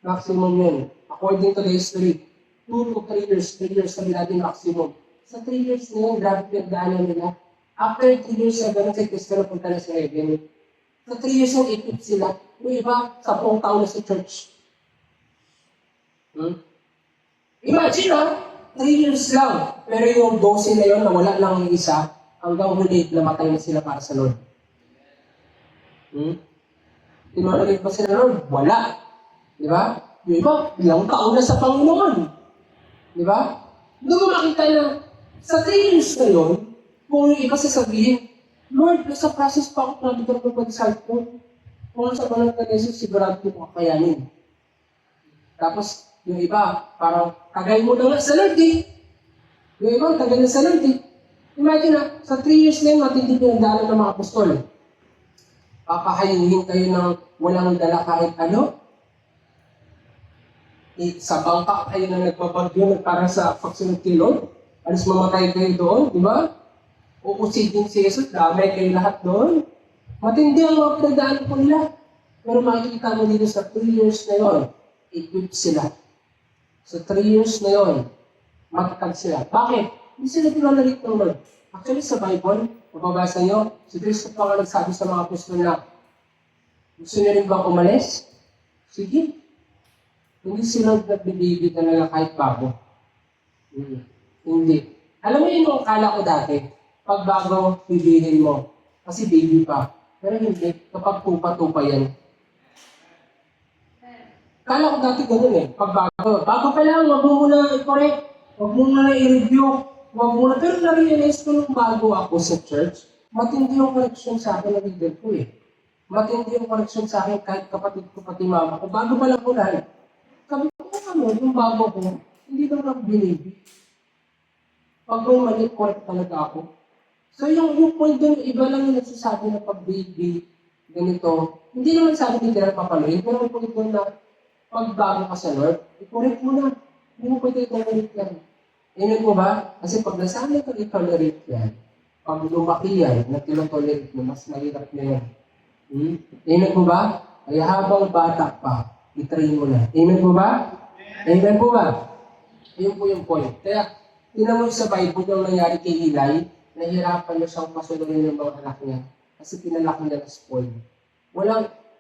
Maximum yun. According to the history, 2 to 3 years, 3 years sabi natin maximum. Sa 3 years na yun, grabe pinagdaanan nila. After 3 years na gano'n si Kristo na punta na sa heaven. Sa 3 years yung ikip sila. Yung iba, 10 taon na sa church. Imagine 3 years lang. Pero yung 12 na yun, nawala lang yung isa, hanggang huli, namatay na sila para sa Lord. Tinuloy pa sila Lord? Wala. Di ba? Yung iba, ilang taon na sa Panginoon. Di ba? Doon mo makita na, sa 3 years na yun, kung yung iba sasabihin, Lord, nasa process pa ako na dito ko pag-disciple. Kung sa banal na Jesus, sigurado ko kakayanin. Tapos, yung iba, parang tagal mo na nga sa Lord eh. Yung iba, tagal na sa Lord eh. Imagine sa 3 years na yun, matindi yung daanan ng mga apostol. Papahayuhin kayo ng walang dala kahit ano. Sa bangka kayo na nagpapagyo para sa pagsunod kay Lord. Alis mamatay kayo doon, di ba? Uusigin si Jesus, damay kayo lahat doon. Matindi ang mga pinagdaanan po nila. Pero makikita mo dito sa 3 years na yun, equip sila. Sa 3 years na yun, matatag sila. Bakit? Hindi sila pinalalit ng Lord. Actually, sa Bible, mababasa nyo, si Kristo pa nga nagsabi sa mga apostol na, gusto niyo rin bang umalis? Sige. Hindi si Lord nagbibigay talaga kahit bago. Hindi. Alam mo yun yung akala ko dati, pag bago, bibilhin mo. Kasi baby pa. Pero hindi, kapag tupa-tupa yan. Kala ko dati ganun eh, pag bago. Bago pa lang, wag mo muna i-correct, wag mo muna i-review, wag mo na. Pero na-realize ko nung bago ako sa church, matindi yung correction sa akin na leader ko eh. Matindi yung correction sa akin kahit kapatid ko pati mama ko. Bago pa lang ko lahat. Sabi ko, yung bago ko, hindi naman ako believe. Pag may mali, correct talaga ako. So yung point doon, iba lang yung nagsasabi na pag baby, ganito. Hindi naman sabi ni Gerard Papaluin, pero may point doon na pag bago ka sa Lord, i-correct mo na. Hindi mo pwede i-tolerate yan. Amen mo ba? Kasi pag nasanay ka i-tolerate yan, pag lumaki yan, na tinotolerate mo, mas mahirap na yan. Amen mo ba? Kaya habang bata pa, i-train mo na. Amen po ba? Amen po ba? Ayun po yung point. Kaya, tinan mo sa Bible yung nangyari kay Eli, nahirapan niya siyang pasunurin ng mga anak niya kasi pinalaki niya na spoil.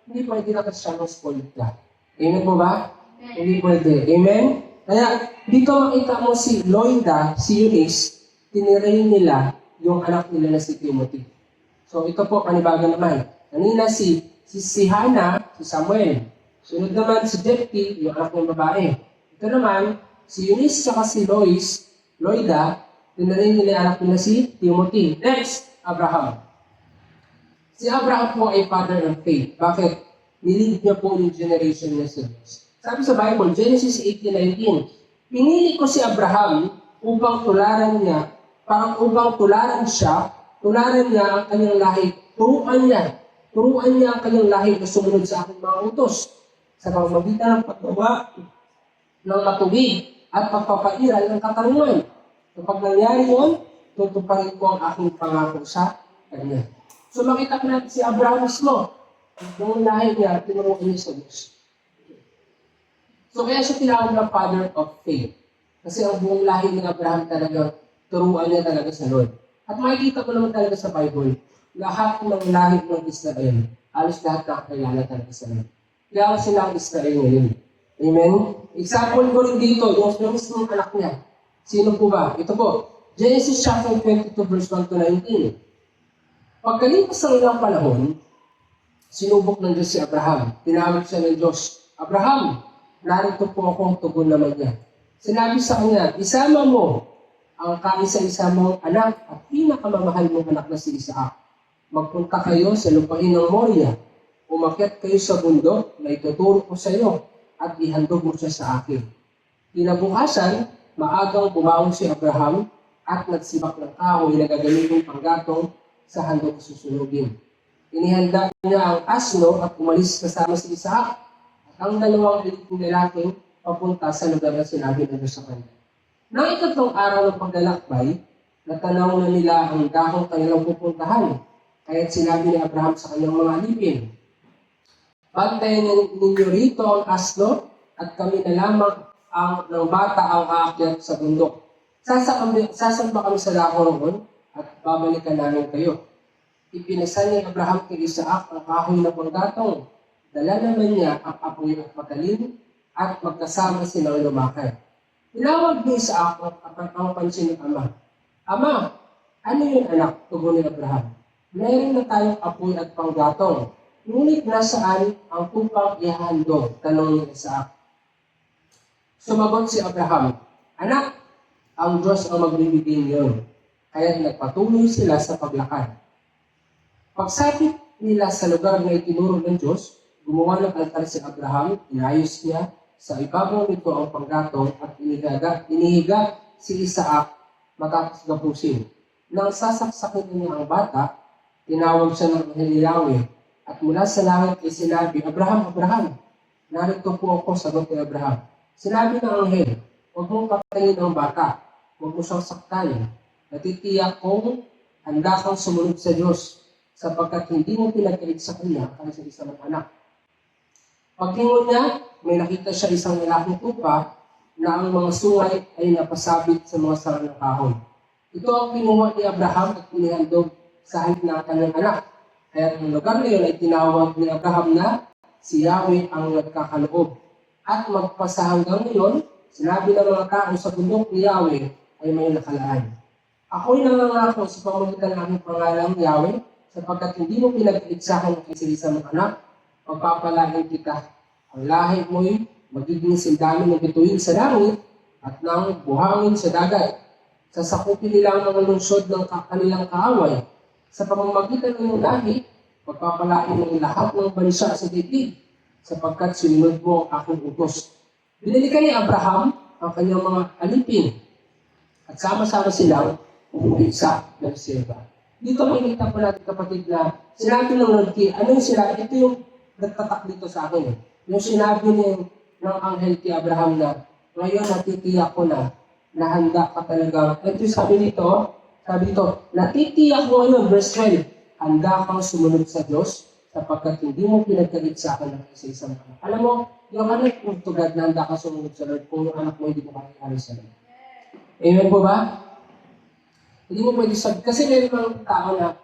hindi pwede na Kristiyano spoiled ka. Amen po ba? Hindi pwede. Amen? Kaya dito makita mo si Loida, si Eunice, tinirain nila yung anak nila na si Timothy. So ito po, panibago naman. Kanina si Hannah, si Samuel. Sunod naman si Jephthah, yung anak ng babae. Ito naman, si Eunice at si Loida, tinirain nila yung anak nila si Timothy. Next, Abraham. Si Abraham po ay father of faith. Bakit? Nilid niya po yung generation niya sa Diyos. Sabi sa Bible, Genesis 18:19, pinili ko si Abraham upang tularan niya, parang upang tularan niya ang kanyang lahi. Turuan niya ang kanyang lahi na sumunod sa aking mga utos sa pamamagitan ng paggawa ng matuwid at pagpapairal ng katarungan. Kapag nangyari yun, tutuparin ko ang aking pangako sa kanya. So makita ko natin si Abraham mismo. Yung lahi niya, tinuruan niya sa Diyos. So kaya siya tinawag ng father of faith. Kasi ang buong lahi ni Abraham talaga, turuan niya talaga sa Lord. At makikita ko naman talaga sa Bible, lahat ng lahi ng Israel, halos lahat nakakilala talaga sa Lord. Kaya kasi sila ang Israel ngayon. Amen? Example ko rin dito, yung mismong anak niya. Sino po ba? Ito po, Genesis chapter 22 verse 1 to 19. Pagkalipas ng ilang panahon, sinubok ng Diyos si Abraham. Tinawag siya ng Diyos, Abraham, narito po ako, tugon naman niya. Sinabi sa kanya, isama mo ang kaisa-isa mong anak at pinakamamahal mong anak na si Isaac. Magpunta kayo sa lupain ng Moria. Umakyat kayo sa bundok na ituturo ko sa iyo at ihandog mo siya sa akin. Kinabukasan, maagang bumangon si Abraham at nagsibak ng kahoy na gagamitin panggatong sa handog susunugin. Inihanda niya ang asno at umalis kasama si Isaac at ang dalawang lalaking papunta sa lugar na sinabi ng Diyos sa kanya. Nang ikatlong araw ng paglalakbay, natanaw na nila ang dahong kanilang pupuntahan. Kaya't sinabi ni Abraham sa kanyang mga alipin, bantayan ninyo rito ang asno at kami na lamang ng bata ang aakyat sa bundok. Sasamba kami sa dako roon at babalikan namin kayo. Ipinasan ni Abraham kay Isaac ang kahoy na panggatong. Dala naman niya ang apoy at matalim at magkasama silang lumakad. Tinawag ni Isaac ang pansin ng ama. Ama, ano yun anak? Tugon ni Abraham. Meron na tayong apoy at panggatong. Ngunit nasaan ang tupang ihahandog? Tanong ni Isaac. Sumagot si Abraham, anak, ang Diyos ang magbibigay niyon. Kaya nagpatuloy sila sa paglakad. Pagsapit nila sa lugar na itinuro ng Diyos, gumawa ng altar si Abraham, inayos niya, sa ibabaw nito ang panggatong at inihiga si Isaac matapos gapusin. Nang sasaksakin niya ang bata, tinawag siya ng anghel ni Yahweh at mula sa langit ay sinabi, Abraham, Abraham, narito po ako, sagot ni Abraham. Sinabi ng anghel, huwag mong patayin ang bata, huwag mo siyang saktan. Natitiyak kong handa kang sumunod sa Diyos sapagkat hindi mo pinagkait sa kanya ang sa isang anak. Paglingon niya, may nakita siya isang lalaking tupa na ang mga sungay ay napasabit sa mga sarang ng kahoy. Ito ang kinuha ni Abraham at pinihandog sa halip ng kanyang anak. Kaya ang lugar na yun ay tinawag ni Abraham na si Yahweh ang nagkakaloob. At magpasa hanggang ngayon, sinabi ng mga tao sa bundok ni Yahweh ay may nakalaan. Ako'y nangangako sa pamamagitan ng aking pangalang Yahweh, sapagkat hindi mo pinag-iit sa akin ang isa-isa mong anak, pagpapalain kita. Ang lahi mo'y magiging sindamin ng bituin sa langit at ng buhangin sa dagat. Sasakupin nila ang mga lungsod ng kanilang kaaway. Sa pamamagitan ng lahi, pagpapalain ng lahat ng bansa sa dibdib, sapagkat sinunod mo ang aking utos. Binalikan ni Abraham ang kanyang mga alipin at sama-sama silang umuwi sa Berseba. Dito makikita po natin kapatid na sinabi ng Lord kay, anong sila? Ito yung nagtatak dito sa akin. Yung sinabi ng anghel kay Abraham na, ngayon natitiyak ko na handa ka talagang, ito sabi dito, natitiyak ko ngayon, verse 12, handa kang sumunod sa Diyos sapagkat hindi mo pinagkait sa akin ng isa-isang anak. Alam mo, yung anak mo to God na handa kang sumunod sa Lord kung yung anak mo hindi mo kakilala sa Lord. Amen po ba? Hindi mo pwede sabi, kasi meron mga tao na,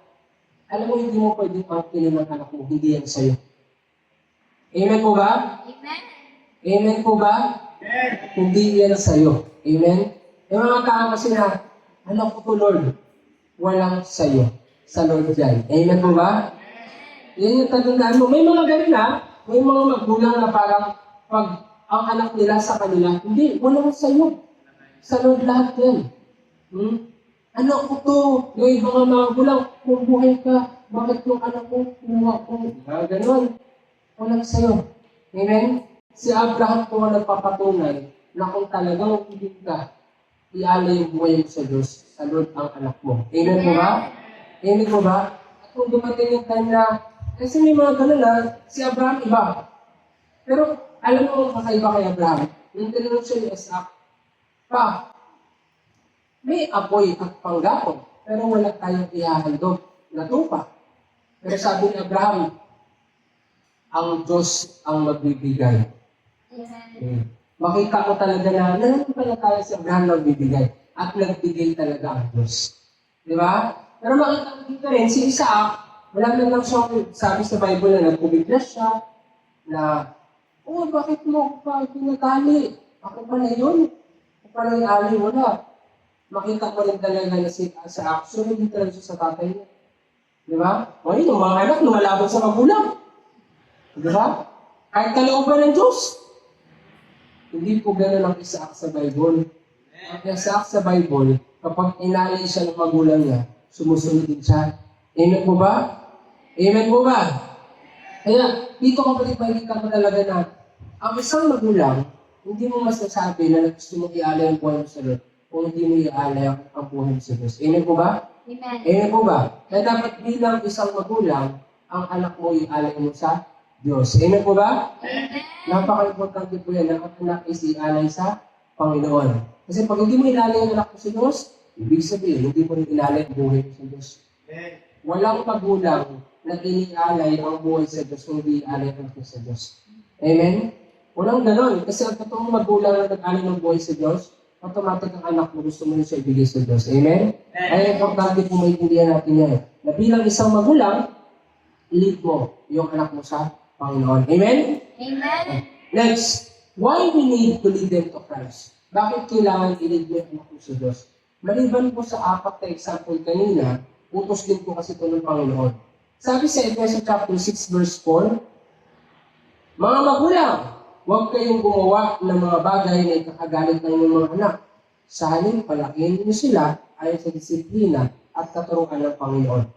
alam mo, hindi mo pwede pangkinin ng anak mo, hindi yan sa'yo. Amen po ba? Amen. Amen po ba? Hindi yan sa'yo. Amen? Yung mga tao kasi na, anak ko to Lord, walang sa'yo. Sa Lord yan. Amen po ba? Yan yung tatandaan mo. May mga ganun na, may mga magulang na parang pag ang anak nila sa kanila, hindi, walang sa'yo. Sa Lord lahat yan. Anak ko to, yung ibang mga magulang, kung buhay ka, bakit yung anak ko, kuha ko, ganun. Walang sa'yo. Amen? Si Abraham po ang nagpapatunay na kung talagang ibig ka, ialay yung buhay mo sa Diyos, sa Lord ang anak mo. Amen po ba? Amen po ba? At kung dumating yung time na, kasi may mga ganun na, si Abraham iba. Pero alam mo kung kakaiba kay Abraham, yung tinanong siya ni Isaac, pa, may apoy at panggapon, pero wala tayong ihahandog na tupa. Pero sabi ni Abraham, ang Diyos ang magbibigay. Amen. Makita ko talaga na nananampalataya si Abraham na magbibigay at nagbigay talaga ang Diyos. Di ba? Pero makita ko dito rin, si Isaac, wala na lang siya sabi sa Bible na nagpumiglas siya, na, bakit mo pa pinatali? Ako pa na yun. Ako pa na yung ali, wala. Makita ko rin talaga na sa action, hindi talaga siya sa tatay niya. Di ba? O yun, yung mga anak, lumalaban sa magulang. Di ba? Kahit kalooban ng Diyos. Hindi po gano'n ang Isaac sa Bible. Ang Isaac sa Bible, kapag inalay siya ng magulang niya, sumusunod din siya. Amen po ba? Amen po ba? Kaya, dito kapatid, makikita mo talaga na ang isang magulang, hindi mo masasabi na gusto mo ialay ang buhay mo sa Lord kung hindi mo ialay ang buhay mo sa Diyos. Amen po ba? Amen. Amen po ba? Kaya dapat bilang isang magulang, ang anak mo ialay mo sa Diyos. Amen po ba? Amen. Napaka-importante po yan na ang anak is ialay sa Panginoon. Kasi pag hindi mo ilalay ang anak mo sa Diyos, ibig sabihin, hindi mo rin ilalay ang buhay mo sa Diyos. Walang magulang na inialay ang buhay sa Diyos kung hindi ialay ang buhay sa Diyos. Amen? Walang ganon. Kasi ang totoong magulang na nag-alay ng buhay sa Diyos, automatic ang anak mo gusto mo rin siya ibigay sa Diyos. Amen? Kaya importante po maintindihan natin yan. Na bilang isang magulang, i-lead mo yung anak mo sa Panginoon. Amen? Amen. Next, why we need to lead them to Christ? Bakit kailangan i-lead mo yung anak mo sa Diyos? Maliban po sa apat na example kanina, utos din po kasi ito ng Panginoon. Sabi sa Ephesians chapter 6 verse 4, mga magulang, huwag kayong gumawa ng mga bagay na ikakagalit ng inyong mga anak. Sa halin, palakihin niyo sila ayon sa disiplina at katuruan ng Panginoon.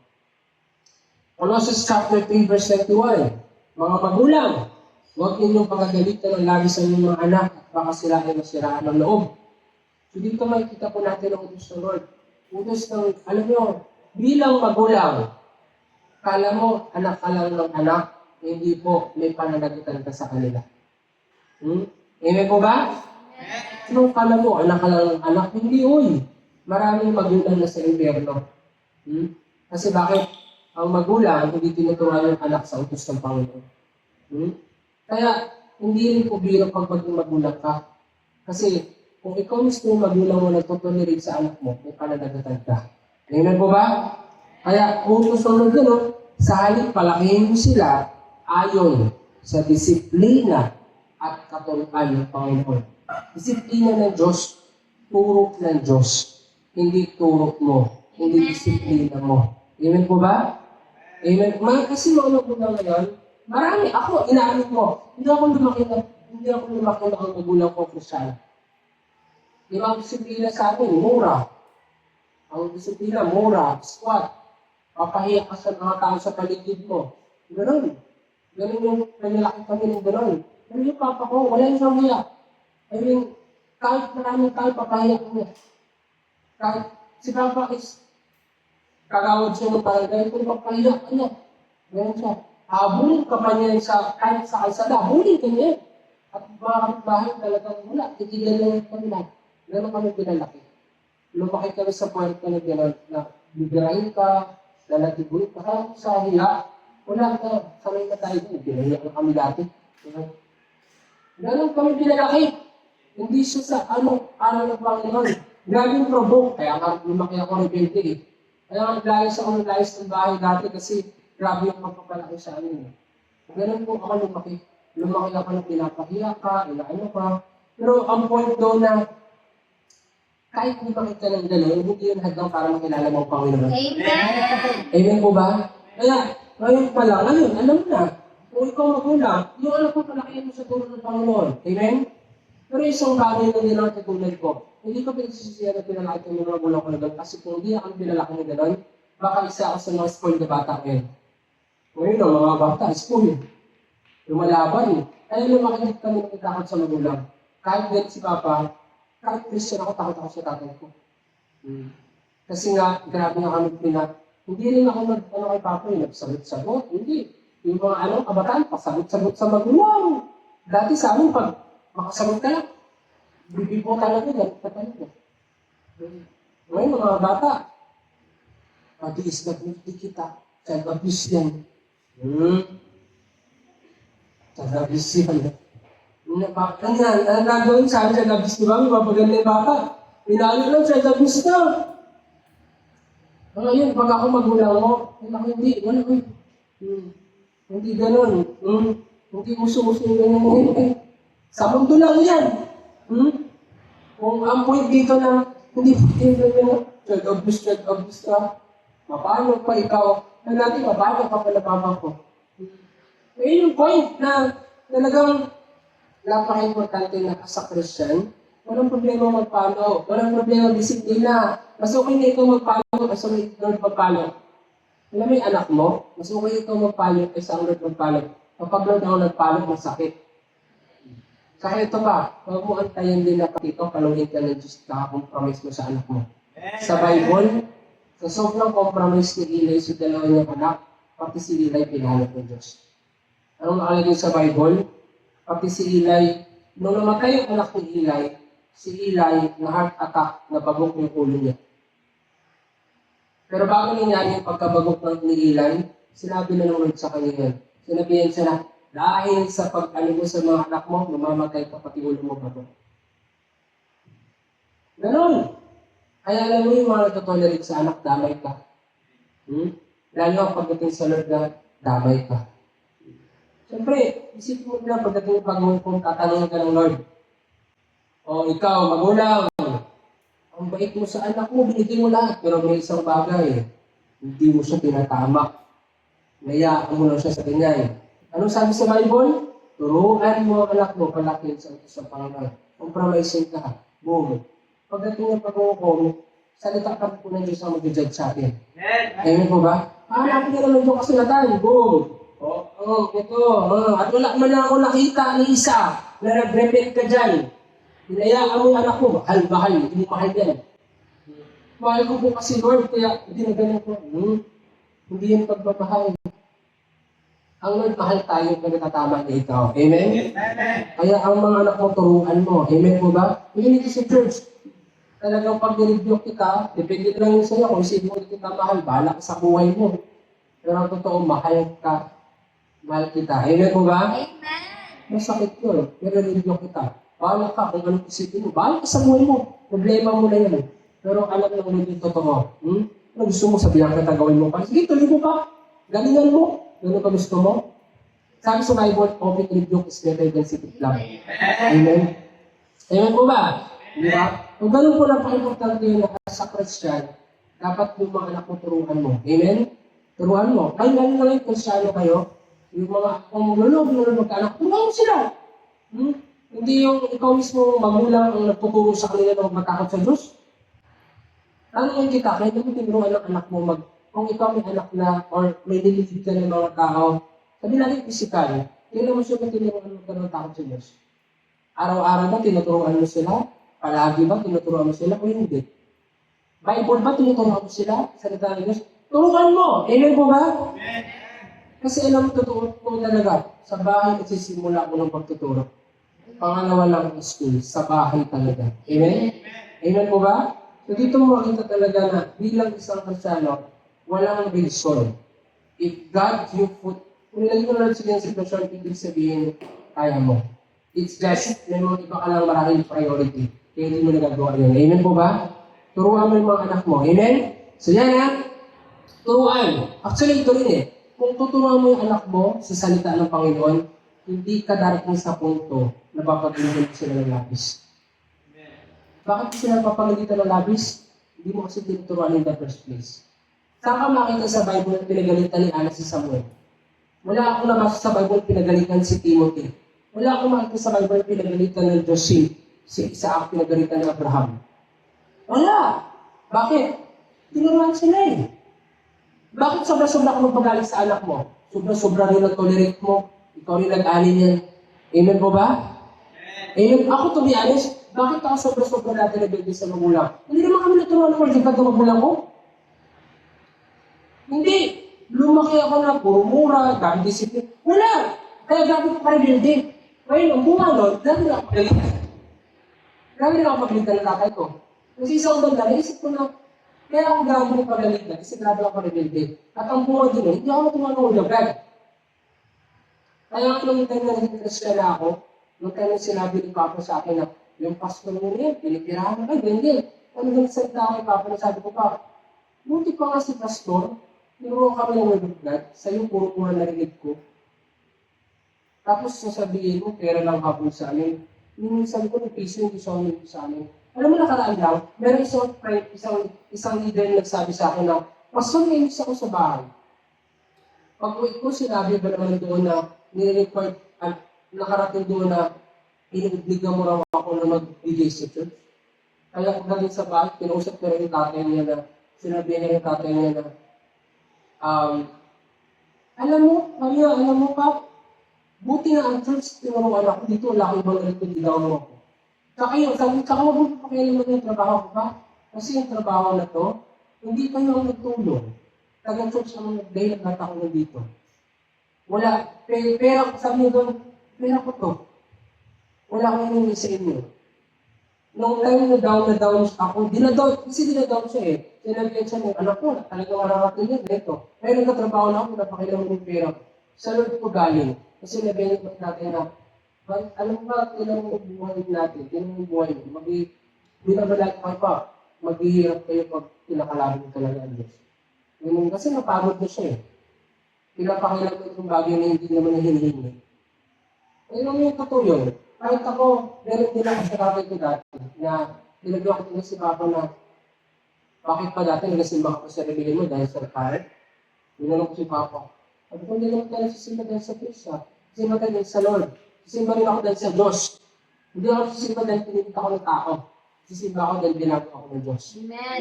Colossians chapter 3 verse 21, mga magulang, huwag ninyong pagagalitan ng lagi sa inyong mga anak at baka sila ay masiraan ng loob. So dito makikita po natin ang utos ng Lord. Utos ng, alam nyo, bilang magulang, kala mo anak ka lang ng anak, hindi po may pananagutan ka sa kanila. Amen po ba? Anong kala mo, anak ka lang ng anak? Hindi, uy. Maraming magulang na sa impyerno. Kasi bakit? Ang magulang, hindi tinuturuan yung anak sa utos ng Panginoon. Kaya, hindi rin po biro pag maging magulang ka. Kasi, kung ikaw mismo magulang mo nagtutuloy sa anak mo, may pananagatan ka. Amen po ba? Kaya, utos ng Lord gano'n, sa halip palakihin mo sila ayon sa disiplina at katuruan ng Panginoon. Disiplina ng Diyos, turo ng Diyos. Hindi turo mo, hindi disiplina mo. Amen po ba? Amen. Kasi mga magulang ngayon, marami ako, inaamin mo, hindi ako lumaki na ang magulang ko Kristiyan. Di ba ang disiplina sa amin, mura. Ang disiplina, mura, squat. Papahiya ka sa mga tao sa paligid mo. Ganon. Ganon yung panilaki kami ng ganon. Pero yung papa ko, wala yung siyang I mean, kahit maraming tao, papahiya kami. Kahit si papa is kagawad siya ng barangay, kung papahiya ka niya. Ganon siya. Habulin ka pa niya kahit sa kalsada, habulin ka niya. At mga kapitbahay talagang wala, tigilan lang yung kanila. Ganon kami pinalaki. Lumaki kami sa puerto na gano'n, na bibirahin ka, lalatibuin ka, kaya sa hiya, wala ka, sanay na tayo din, pinahiya na kami dati. Ganon kami pinalaki. Hindi siya sa ano ng Panginoon. Grabe yung provoke, kaya nga lumaki ako ng 20 eh. Kaya nga naglayas ako ng layas ng bahay dati kasi grabe yung pagpapalaki sa amin. Ganon po ako lumaki. lumaki ako na pinapahiya ka, inaano ka. Pero ang point doon na kahit hindi makita ng gano'n, hindi yun hadlang para makilala mo ang Panginoon. Amen. Amen po ba? Kaya, ngayon pa lang, ngayon, alam mo na, kung ikaw magulang, yung anak ko palakihan mo sa tulong ng Panginoon. Amen? Pero isang bagay na din ang katulad ko, hindi ko pinagsisisihan na pinalaki ko yung magulang ko na gano'n kasi kung hindi ako pinalaki na gano'n, baka isa ako sa mga spoiled na bata ngayon. Ngayon, ang mga bata, spoiled. Lumalaban. Kaya lumakit kami ng takot sa magulang. Kahit din si Papa, kahit Christian ako, takot ako sa tatay ko. Kasi nga, grabe nga kami hindi rin ako kay Papa, nagsagot-sagot. Hindi. Yung mga kabataan, pasagot-sagot sa magulang. Dati sa amin, pag makasagot ka lang, bibibo talaga, ganit ka talaga. Ngayon, mga bata, pag-iis na hindi kita, child abuse yan. Child abuse yan. Ang gagawin sa akin, child abuse, di ba? May mapaganda yung bata. Pinalo lang, child abuse na. Ngayon, pag ako magulang mo, hindi, wala ko. Hindi ganun. Hindi muso-muso yung ganun. Sa mundo lang yan. Kung ang point dito na, hindi ganun, child abuse ka. Mapano pa ikaw? Natin, mapano pa pala mama ko? Ngayon yung point na talagang napaka-importante na sa Christian, walang problema magpalo. Walang problema disiplina. Mas okay na ikaw magpalo kaysa may Lord magpalo. Alam mo yung anak mo, mas okay ikaw magpalo kaysa ang Lord magpalo. Kapag Lord ako nagpalo, masakit. Kaya ito pa, huwag mo antayin din na katito, paluhin ka ng Diyos na compromise mo sa anak mo. Sa Bible, sa sobrang compromise ni Eli sa dalawa niyang anak, pati si Eli pinalot ng Diyos. Anong nakalagay sa Bible? Pati si Eli, nung namatay yung anak ni Eli, si Eli na heart attack, nabagok yung ulo niya. Pero bago nangyari yung pagkabagok ni Eli, sinabi na ng Lord sa kanya yan. Sinabihan siya na, dahil sa pag-ano mo sa mga anak mo, mamamatay ka pati ulo mo bagok. Ganon. Kaya alam mo yung mga natotolerate sa anak, damay ka. Lalo pagdating sa Lord na, damay ka. Siyempre, isip mo na pagdating pag-umpong tatanungin ka ng Lord. O ikaw, magulang, ang bait mo sa anak mo, binigay mo lahat. Pero may isang bagay, hindi mo siya tinatama. Nayaan mo lang siya sa ganyan. Anong sabi sa Bible? Turuan mo ang anak mo, palakin sa Panginoon. Compromising ka. Boom. Pagdating ng pag-umpong, salita ka po ng Diyos ang mag-judge sa atin. Amen po ba? Hanapin ka naman yung kasulatan. Boom. Ito. At wala man ako nakita ni isa na nag-repent ka dyan. Hinayaan mo yung anak mo, mahal, hindi mo mahal yan. Mahal ko po kasi Lord, kaya hindi na ganun ko. Hindi yung pagmamahal. Ang Lord, mahal tayo kung natatama niya ikaw. Amen? Kaya ang mga anak mo, turuan mo. Amen po ba? Hindi nito sa church. Talagang pag nireview kita, depende lang yun sa'yo kung sino mo kita mahal, bahala ka sa buhay mo. Pero ang totoo, mahal ka. Mahal kita. Amen po ba? Amen. Masakit yun. Nire-review kita. Bahala ka kung anong isipin mo. Bahala ka sa buhay mo. Problema mo na yan. Pero alam mo na yung totoo. Ano gusto mo, sabihan ka gawin mo pa? Sige, tuloy mo pa. Galingan mo. Ano pa gusto mo? Sabi sa Bible, open rebuke is better than secret love. Amen? Amen po ba? Di ba? Kung ganun po napaka-importante yun na sa Christian, dapat yung mga anak mo turuan mo. Amen? Turuan mo. Ay, lalo na lang yung Kristyano kayo, yung mga kung lulog magkaanak, turuan mo sila. Hindi yung ikaw mismo magulang ang nagtuturo sa kanila na matakot sa Diyos. Ano yung kita? Kaya naman tinuruan ng anak mo kung ikaw may anak na or may nililid ka ng mga tao, sabi natin physical, kailan mo siya tinuruan mo ka ng takot sa Diyos? Araw-araw ba tinuturuan mo sila? Palagi ba tinuturuan mo sila o hindi? Bible ba tinuturuan mo sila? Salita ng Diyos? Turuan mo! Amen po ba? Amen! Kasi alam mo, totoo po talaga, sa bahay nagsisimula mo ng pagtuturo. Pangalawa lang ang school, sa bahay talaga. Amen? Amen po ba? So dito mo makita talaga na bilang isang Kristyano, walang reason. If God you put, kung nilagay mo na sa sitwasyon, ibig sabihin, kaya mo. It's just, may mga iba ka lang maraming priority. Kaya hindi mo nagagawa yun. Amen po ba? Turuan mo yung mga anak mo. Amen? So yan ha? Turuan. Actually, ito rin eh. Kung tuturuan mo yung anak mo sa salita ng Panginoon, hindi ka darating sa punto na papagalitan sila ng labis. Bakit sila papagalitan ng labis? Hindi mo kasi tinuturuan in the first place. Saan ka makita sa Bible na pinagalitan ni Ana si Samuel? Wala akong nabasa sa Bible na pinagalitan si Timothy. Wala akong makita sa Bible na pinagalitan ng Joseph, si Isaac pinagalitan ng Abraham. Wala! Bakit? Tinuruan sila eh. Bakit sobra-sobra ka magpagalit sa anak mo? Sobra-sobra rin nag-tolerate mo. Ikaw rin nag-ani niyan. Amen po ba? Amen. Ako, to be honest, bakit ako sobra-sobra natin nag-ibig sa magulang? Hindi naman kami naturuan ng words ng magulang ko. Hindi. Lumaki ako na puro mura, dami disiplina. Wala. Kaya grabe ko pa rin din. Ngayon, ang bunga nun, dami na ako pagalitan. Grabe na ako pagalitan ng tatay ko. Kasi isang banda, naisip ko na, kaya ako grabe ng pagalitan kasi grabe ako rebelde. At ang bunga din, hindi ako naturuan ng ulagad. Kaya nung time na naging Christian na ako, nung time na sinabi ni Papa sa akin na, yung pastor mo yan, pinipirahan na, ganyan. Ano nang salita kay Papa na sabi ko pa, buti pa nga si pastor, tinuruan kami ng word of God, sa'yo puro-puro narinig ko. Tapos sasabihin mo, pera lang habol sa amin. Minsan ko, ng piso, hindi sa amin. Alam mo nakaraan lang, meron isang friend, isang leader na nagsabi sa akin na, pastor, nainis ako sa bahay. Pag uwi ko, sinabi ba naman doon na nire-record at nakarating doon na inobliga mo raw ako na magbigay sa church. Kaya kung galing sa bahay, kinausap ko rin yung tatay niya na, sinabi niya yung tatay niya na, alam mo pa, buti na ang church, tinuruan ako dito, wala akong ibang ganito, dilaw mo ako. Saka wag mo pakialaman yung trabaho ko ba? Kasi yung trabaho na to, hindi kayo ang nagtulong. Tagang-church naman nag-day, naglata ako na dito. Wala, pera, sabi niyo doon, pera ko to. Wala akong hiningi sa inyo. Nung time na down ako, dinadown siya eh. Sinabihan siya ng anak ko, talagang mararating yun, ito. Pero nagkatrabaho na ako, napakailan mo yung pera. Sa Lord ko galing. Kasi sinabihan niyo natin na, alam ba, kailan mo buhay natin, kailan mo buhay mo, binabalaki kayo pa, maghihirap kayo pag pinakalaban mo talaga ang Diyos. Ganun, kasi napagod na siya eh. Pinapakailan ko itong bagay na hindi naman na hinihingi. Ayun yung totoo yun. Kahit ako, meron din ako sa kapit ko dati, na tinagawa ko din si Papa na, bakit pa dati nagasimba ko sa rebellion mo dahil sa repare? Tinanong ko si Papa. Sabi ko, hindi naman tayo sisimba dahil sa Krista. Sisimba tayo dahil sa Lord. Sisimba rin ako dahil sa Diyos. Hindi ako sisimba dahil pinipita ko ng tao. Sisimba ako dahil ginagawa ako ng Diyos. Amen.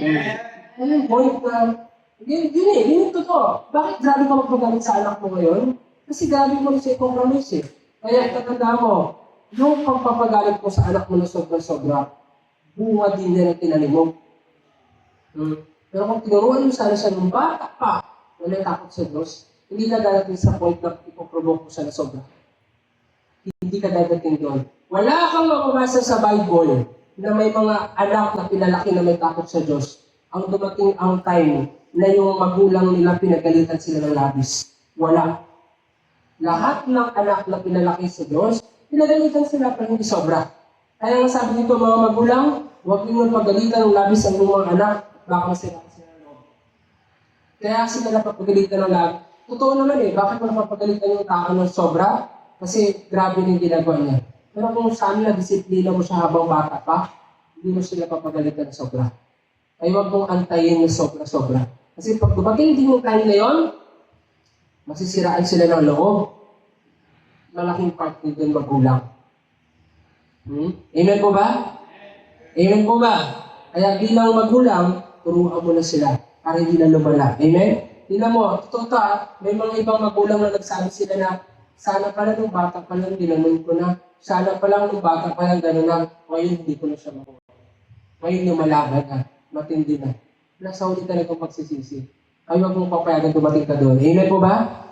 Ano yung point na, yun yung totoo. Bakit grabe ka magpagalit sa anak mo ngayon? Kasi grabe mo rin siya i-compromise eh. Kaya tatanda mo, yung pagpapagalit mo sa anak mo na sobra-sobra, bunga din niya ng tinanim mo. Pero kung tinuruan mo sana siya ng bata pa, wala takot sa Diyos, hindi ka darating sa point na ipoprovoke mo siya na sobra. Hindi ka dadating doon. Wala kang mababasa sa Bible na may mga anak na pinalaki na may takot sa Diyos. Ang dumating ang time na yung magulang nila pinagalitan sila ng labis. Wala. Lahat ng anak na pinalaki sa Diyos, pinagalitan sila pero hindi sobra. Kaya nga sabi nito mga magulang, huwag niyo pagalitan ng labis ang mga anak, baka sila ng loob. Kaya sila napapagalitan ng labis. Totoo naman eh, bakit mo napapagalitan yung tao ng sobra? Kasi grabe yung ginagawa niya. Pero kung saan na disiplina mo siya habang bata pa, hindi mo sila papagalitan ng sobra. Ay huwag mong antayin yung sobra-sobra. Kasi pag dumating din yung time na yon, masisiraan sila ng loob. Malaking part din doon magulang. Amen po ba? Amen po ba? Kaya bilang magulang, turuan mo na sila para hindi na lumala. Amen? Tingnan mo, totoo ka, may mga ibang magulang na nagsabi sila na sana pala nung bata pa lang, ginanon ko na. Sana pala nung bata pa lang, gano'n na. Ngayon, hindi ko na siya makuha. Ngayon, lumalaban na. Matindi na. Nasa huli talaga pagsisisi. Ay, wag mong papayagan dumating ka doon. Amen po ba?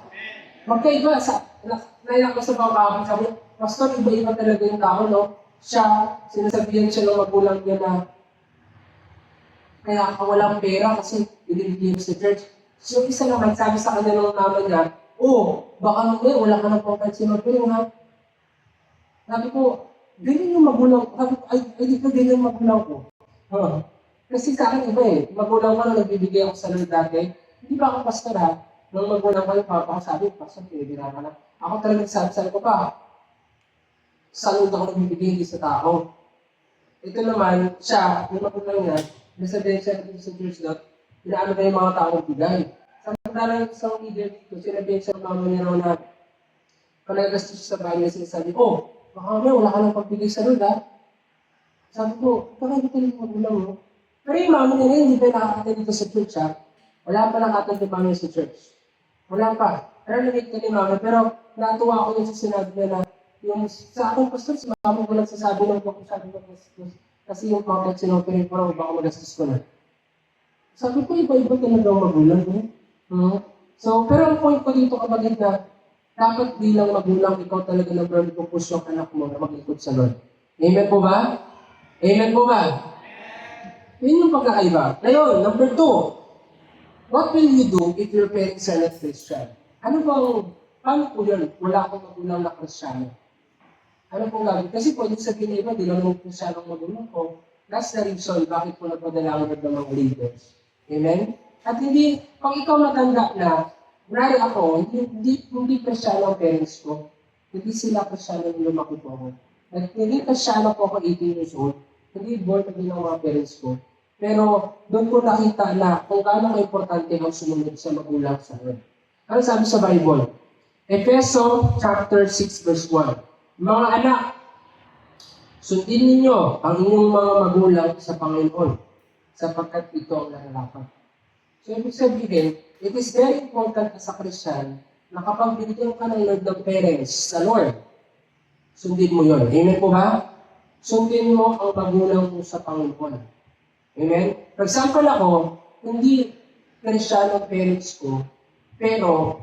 Magkaiba. Nainak ko sa pangkakapin. Sabi, Pastor, iba-iba talaga yung tao, no? Siya, sinasabihan siya ng magulang niya na kaya ka walang pera kasi binibigyan sa church. So, isa naman, sabi sa kanya ng mama niya, baka ngayon, wala ka ng pangkansin magpiling, ha? Sabi ko, ganyan yung magulang ko. Sabi ko, di ka ganyan yung magulang ko. Kasi sa akin iba eh. Magulang ko na nagbibigay ako sa Lord dati. Hindi ba ako pastor ha? Nung magulang ko yung papa ko sabi, pastor, pinibira ka na. Ako talaga sabi ko pa, salud ako nagbibigay hindi sa tao. Ito naman, siya, yung magulang niya, nasabihin siya dito sa church na, inaano ba yung mga taong bigay. Samantalang isang leader dito, sinabihin siya ng mama niya raw na, panagastos siya sa bahay niya, sinasabi, baka wala ka lang pagbigay sa Lord, ha? Sabi ko, bakit ito yung magulang mo? Pero yung mama niya hindi ba nakakata dito sa church, ha? Wala pa nakakata yung mama niya sa church. Wala pa. Pero narinig ko ni mama, pero natuwa ako yung sa sinabi niya na, yung sa aking pastor, si mama ko nagsasabi ng kung sabi ng pastor, kasi yung mga sinoperate ko raw, baka magastos ko na. Sabi ko, iba-iba talaga ang magulang, eh. So, pero ang point ko dito kapatid na, dapat bilang magulang, ikaw talaga ng brand kung push yung anak mo na maglingkod sa Lord. Amen po ba? Amen po ba? Yun yung pagkakaiba. Ngayon, number 2. What will you do if your parents are not Christian? Paano po yun? Wala akong magulang na Kristiyano. Ano pong gagawin? Kasi pwede sabihin nila, di lang yung Kristiyanong magulang ko. That's the reason bakit po nagpadala ang ng mga leaders. Amen? At hindi, pag ikaw matanda na, kunwari ako, hindi Kristiyano ang parents ko. Hindi sila Kristiyano yung lumaki po ako. At hindi Kristiyano po ako 18 years old. Hindi born again ang mga parents ko. Pero doon ko nakita na kung gaano ka-importante ang sumunod sa magulang sa Lord. Ano sabi sa Bible? Efeso chapter 6 verse 1. Mga anak, sundin ninyo ang inyong mga magulang sa Panginoon sapagkat ito ang nararapat. So, ibig sabihin, it is very important as a Christian na kapag binigyan ka ng Lord ng parents sa Lord, sundin mo yon. Amen po ba? Sundin mo ang magulang mo sa Panginoon. Amen? For example ako, hindi Christian ang parents ko, pero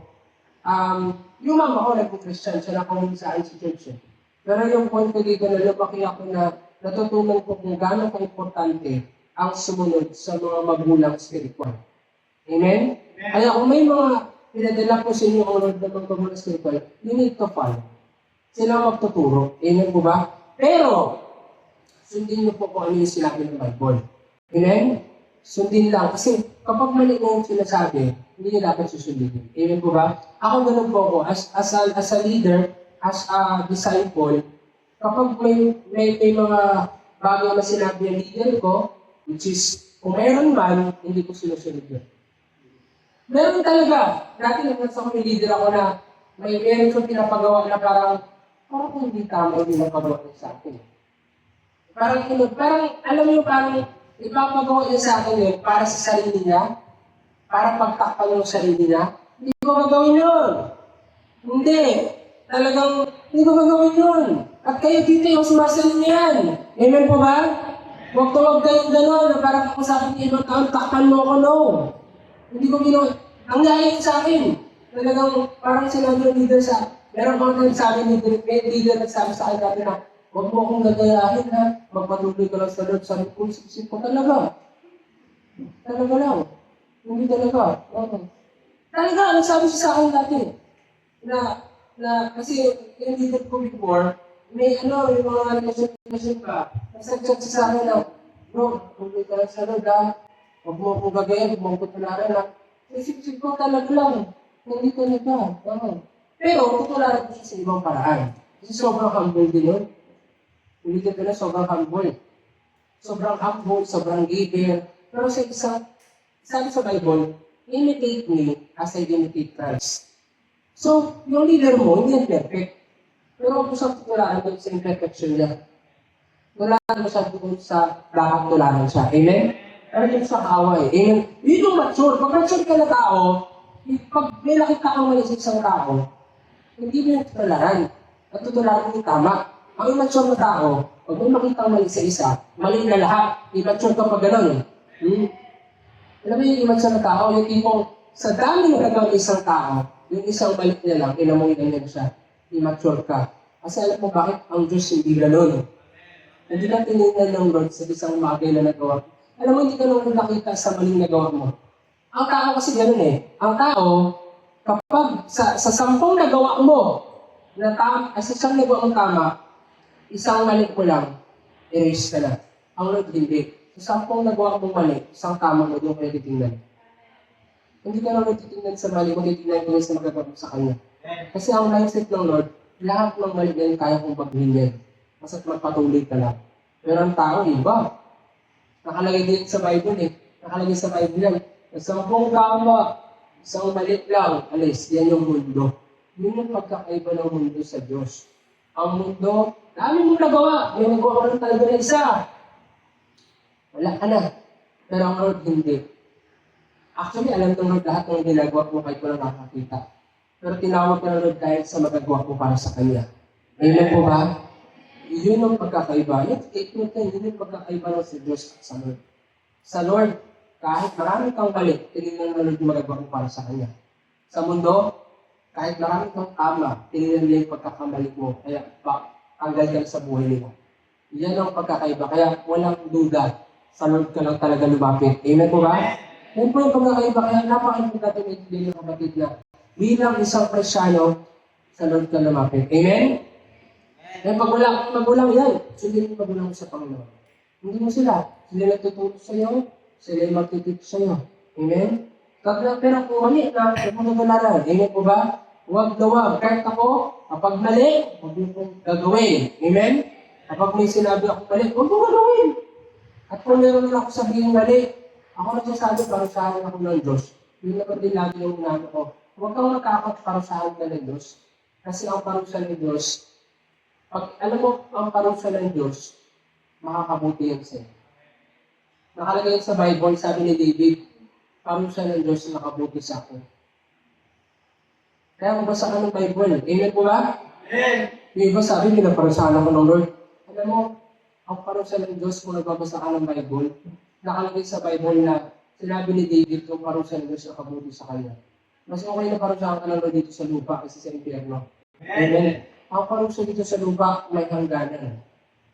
yung mama ko nagpo-Christian, siya nakamuli sa akin sa church. Pero yung point ko dito na lumaki ako na natutunan ko kung gaano ka-importante ang sumunod sa mga magulang spiritual. Amen? Kaya kung may mga pinadala ko sa inyo ang Lord ng mga magulang spiritual, you need to follow. Sila ang magtuturo. Amen po ba? Pero, sundin niyo po kung ano yung sinabi ng Bible. Amen? Sundin lang. Kasi kapag mali na yung sinasabi, hindi niyo dapat susundin. Amen po ba? Ako ganun po ako. As a leader, as a disciple, kapag may mga bagay na sinabi ng leader ko, which is, kung mayroon man, hindi ko sinusunod yun. Meron talaga. Dati nasa ko leader ako na meron kong pinapagawa na parang hindi tama yung pinapagawa niya sa akin. Parang alam mo parang ipapagawa niya sa akin yun para sa sarili niya, para pagtakpan yung sarili niya. Hindi ko gagawin yun. Hindi. Talagang hindi ko gagawin yun. At kayo dito yung sumasaling niyan. Amen po ba? Huwag kayong gano'n na parang ako sa akin ibang taon, takpan mo ako, no. Hindi ko ginawa. Ang layo sa akin. Talagang parang sinabi ng leader meron pang nagsabi ng leader nagsabi sa akin dati na, huwag mo akong gagayahin ha, magpatuloy ka lang sa Lord. Sabi ko, isip ko talaga. Talaga lang. Hindi talaga. Talaga, nagsabi siya sa akin dati. Kasi yung leader ko before, may yung mga relasyon pa. Nagsagot siya sa akin na, bro, tuloy ka lang sa Lord ha. Huwag mo akong gagayahin, huwag mo akong tutularan ha. Isip ko talaga lang. Hindi talaga. Pero, tutularan ko siya sa ibang paraan. Kasi sobrang humble din yun. Ulitin ko na, sobrang humble. Sobrang giver. Pero sabi sa Bible, imitate me as I imitate Christ. So, yung leader mo, hindi yan perfect. Pero huwag mo siyang tutularan doon sa imperfection niya. Tularan mo siya doon sa dapat tularan siya. Amen? Pero yun sa kaway. Amen? Yun yung mature. Pag mature ka na tao, pag may nakita kang mali sa isang tao, hindi mo yung tutularan. At tutularan mo yung tama. Ang immature na tao, pag may makita mali sa isa, mali na lahat. Immature ka pa gano'n. Alam mo yung immature na tao, yung tipong sa dami ng gagawin isang tao, yung isang mali niya lang, inamoy na niya siya. Immature ka. Kasi alam mo bakit ang Diyos hindi gano'n? Hindi na tinignan ng Lord sa isang bagay na nagawa. Alam mo, hindi ka naman nakita sa maling nagawa mo. Ang tao kasi gano'n eh. Ang tao, kapag sa 10 nagawa mo, sa isang nagawa mong tama, isang mali ko lang, erase ka na. Ang Lord hindi. Sa 10 nagawa mong mali, isang tama mo, doon kayo titingnan. Hindi ka naman titingnan sa mali, kung titingnan ko sa magagawa mo sa Kanya. Kasi ang mindset ng Lord, lahat ng mali na yun kaya kong paghingin. Basta't magpatuloy ka lang. Pero ang tao, iba. Nakalagay din sa Bible eh. Nakalagay sa Bible yan. Sampung tama, isang mali lang, alis, yan yung mundo. Yun yung pagkakaiba ng mundo sa Diyos. Ang mundo, dami mong nagawa. May nagawa ka lang talaga na isa. Wala ka na. Pero ang Lord, hindi. Actually, alam ng Lord lahat ng ginagawa mo kahit wala nakakita. Pero tinawag ka ng Lord dahil sa magagawa mo para sa Kanya. Amen po ba? Yun ang pagkakaiba. Yun yung pagkakaiba ng sa Diyos at sa Lord. Sa Lord, kahit marami kang mali, tinignan ng Lord yung magagawa mo para sa Kanya. Sa mundo, kahit marami kang tama, tinignan nila yung pagkakamali mo. Kaya tanggal ka sa buhay nila. Yan ang pagkakaiba. Kaya walang duda. Sa Lord ka lang talaga lumapit. Amen po ba? Yan po yung pagkakaiba. Kaya napaka-importante din yung kapatid na bilang isang Kristyano, sa Lord ka lumapit. Amen? Kaya magulang yan. Sundin yung magulang mo sa Panginoon. Hindi mo sila. Sila nagtuturo sa iyo. Sila yung magtitip sa iyo. Amen? Pero kung mali na, huwag mo nagularan. Amen po ba? Huwag na huwag. Kahit ako, kapag mali, huwag mo pong gagawin. Amen? Kapag may sinabi ako mali, huwag mo gagawin. At kung meron na ako sabihin mali, ako nagsasabi, parusahan ako ng Diyos. Yun na din lagi yung inaano ko. Huwag kang makakot, parusahan ka ng Diyos. Kasi ang parusa ng Diyos, pag alam mo ang parusa ng Diyos, makakabuti yan sa'yo. Nakalagay sa Bible, sabi ni David, parusa ng Diyos nakabuti sa akin. Kaya magbasa ka ng Bible. Amen po ba? Amen. Yung iba sabi, pinaparusahan ako ng Lord. Alam mo, ang parusa ng Diyos kung nagbabasa ka ng Bible, nakalagay sa Bible na sinabi ni David kung parusa ng Diyos nakabuti sa kanya. Mas okay na parusahan ka ng Lord dito sa lupa kasi sa impyerno. Amen. Ang parusa dito sa lupa, may hangganan.